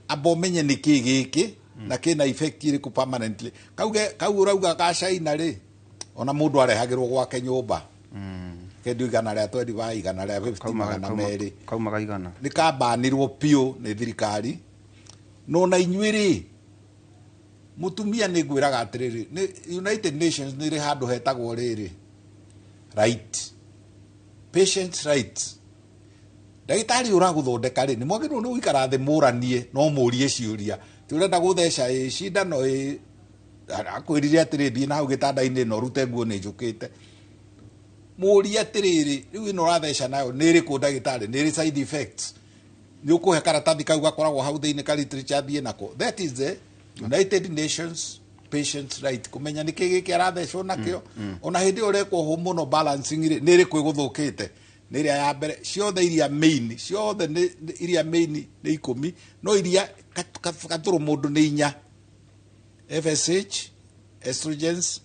abo menye nĩ kĩ gĩkĩ na kĩna effect ĩrĩkũ permanently kau ũrauga gacaina rĩ ona mũndũ arehagĩrwo gwake nyũmba kendio igana rĩa 20 igana rĩa 50 magana merĩ kaumaga igana nĩ kabanirwo piũ nĩ thirikari no na inyuĩrĩ mutumia nĩ ngwĩraga atĩrĩrĩ United Nations nĩ rĩ handũ hetagwo rĩrĩ right patients rights ndagĩtarĩ ũragũthondeka rĩ nĩ mwagĩrĩirwo nĩ gũikara thĩ mũranie no mũrie ciũria ti ũrenda gũtheca cindano akwĩrire atĩrĩ thiĩ na hau gĩtanda-inĩ no rute nguo nĩ njũkĩte mũrie atĩrĩrĩ rĩu ĩno ũratheca nayo nĩ ĩrĩkũ ndagĩtarĩ nĩ ĩrĩ side effects ni ukuhe karatathi kau gakoragwo hau thiini ka literature thie nako. That is the United Nations patient's right, kumenya niki giki arathecwo nakio. Ona hindi urekwo hu muno balancing ri ni ri kwi guthukite ni ria ya mbere ciothe iria main ciothe ni iria main ni 10 no iria katuru mundu ni 4 FSH, estrogens,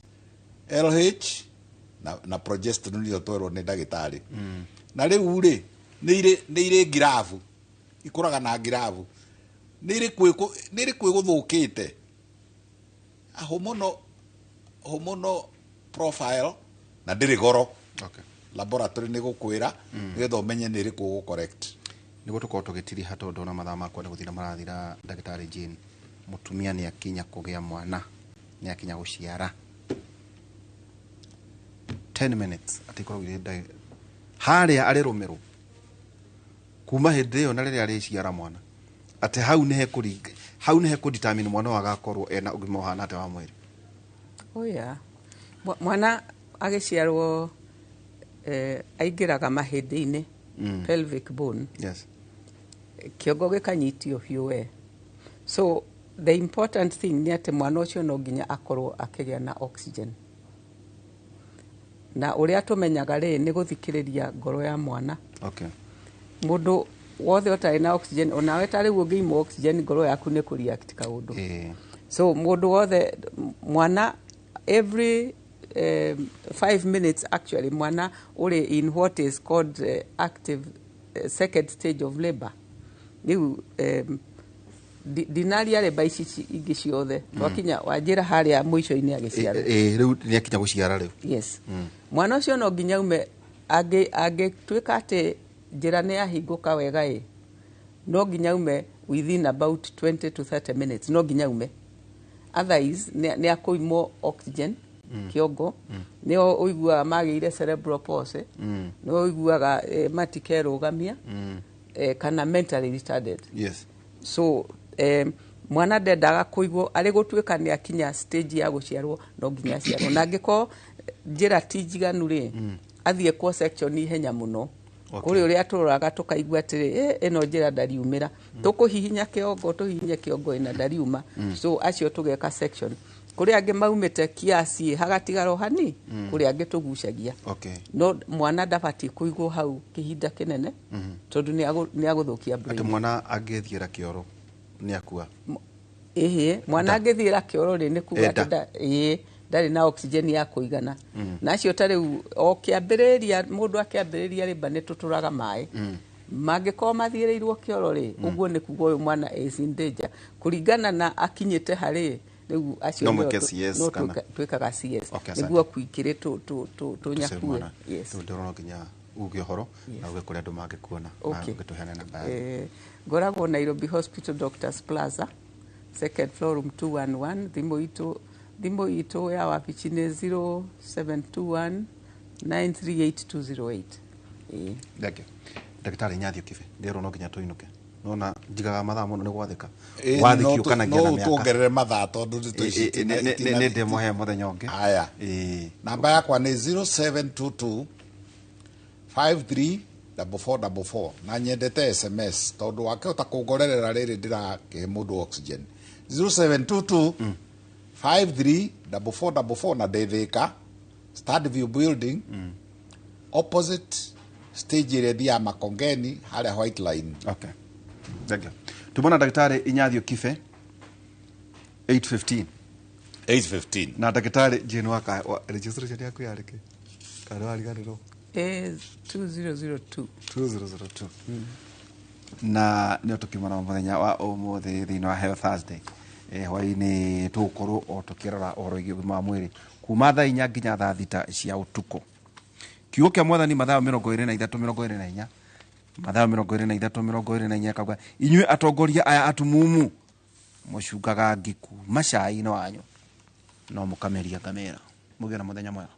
LH na progesterone yo twerwo ni ndagitari. Na riu ri ni iri girafu ikuraga na girafu ni iri kwi guthukite hormonal profile na ndiri goro. Okay. Laboratory ni gukwira getho menye ni iri ku correct. Nigo tuko tugitiri hato ndona mathaa makwa ni guthira marathira ndagitari Jane mutumia ni akinya kugia mwana ni akinya guciara 10 minutes atikoro gire haria ari rumero kuma hindi yo na riria ari ciara mwana ate hau ni he ku determine mwana wagakorwo ena ugima hana ate wa mwiri. Oya mwana agiciarwo aingiraga mahindi-ini pelvic bone. Yes. Kiongo gikanyitio biũ we. So the important thing ni ati mwana ucio no nginya akorwo akigia na oxygen. Na uria tumenyaga ri ni guthikiriria ngoro ya mwana. Okay. Mundu wothe utari na oxygen ona we tari ungiimo oxygen ngoro yaku ni kureact kaundu. So mundu wothe mwana every 5 minutes actually mwana uri in what is called active second stage of labor. Niu dinaria labor ici ingi ciothe twakinya wanjira haria mwisho-ini agiciara. Riu ni akinya guciara riu. Yes. Mwana ucio no nginya ume twika ati njira ni yahinguka wega no nginya ume within about 20 to 30 minutes no nginya ume. Otherwise ni akuimo oxygen kiongo ni uiguaga magire cerebral palsy ni uiguaga matikerugamia kana mentally retarded. Yes. So mwana ndendaga kuigwo ari gutuika ni akinya stage ya guciarwo no nginya ciarwo na ngiko njira tijiganu ri athie kwa section ihenya muno. Kuri uria turoraga tukaigwa atiri ino njira ndariumira tukuhihinya kiongo tuhihinye kiongo ina ndariuma. So acio tugeka section kuri ange maumite kiasi hagatigaro hani kuri ange tugucagia. Okay. No mwana ndabati kuigwo hau kihinda kinene tondu ni aguthukia brain. Ati mwana angithiira kioro ni akua. Mwana angithiira kioro ri ni kuga ati ndari na oxygen ya kuigana. Nacio tari o kiambiriria mundu akiambiriria riba ni tuturaga mai. Mangiko mathiirirwo kioro ri uguo ni kuga uyu mwana is in danger kuringana na akinyite hari riu acio no twikaga CS niguo kuikire tunyakue. Yes. Ndorona nginya uge horo na uge kuria andu mangikuona na ugituheana namba. Ngoragwo Nairobi Hospital Doctors Plaza second floor room 211. Thimũ itu ya wabici ni 0721 938 208. Ndagitari Nyathio Kibe ndirona nginya tuinuke nona njigaga mathaa muno ni gwathika wathikio kana ngia na miaka tuongerere mathaa tondu ni ndemo he muthenya ungi. Aya namba yakwa ni 0722 534444 na nyendete SMS tondu wakihota kungorerera riri ndirakihe mundu oxygen 0722 534444 na Ndethika Stadview building opposite stage ire thia Makongeni haria White Line. Okay. Thank you. Tumona Daktari Inyathio Kibe 815 na Daktari Jane Waka registration yaku yarike kana wariganiro 2002 na nio tukimara muthenya wa umuthi thina wa Health Thursday hwaini tukorwo o tukirora oro igima mwiri kuma thaa 4 nginya thaa 6 cia utuko. Kiugo kia Mwathani Mathayo 23:24 Mathayo 23:24 kauga inyue atongoria aya atumumu mucungaga ngiku macai no wanyu no mukameria kamera. Mugera muthenya mwega.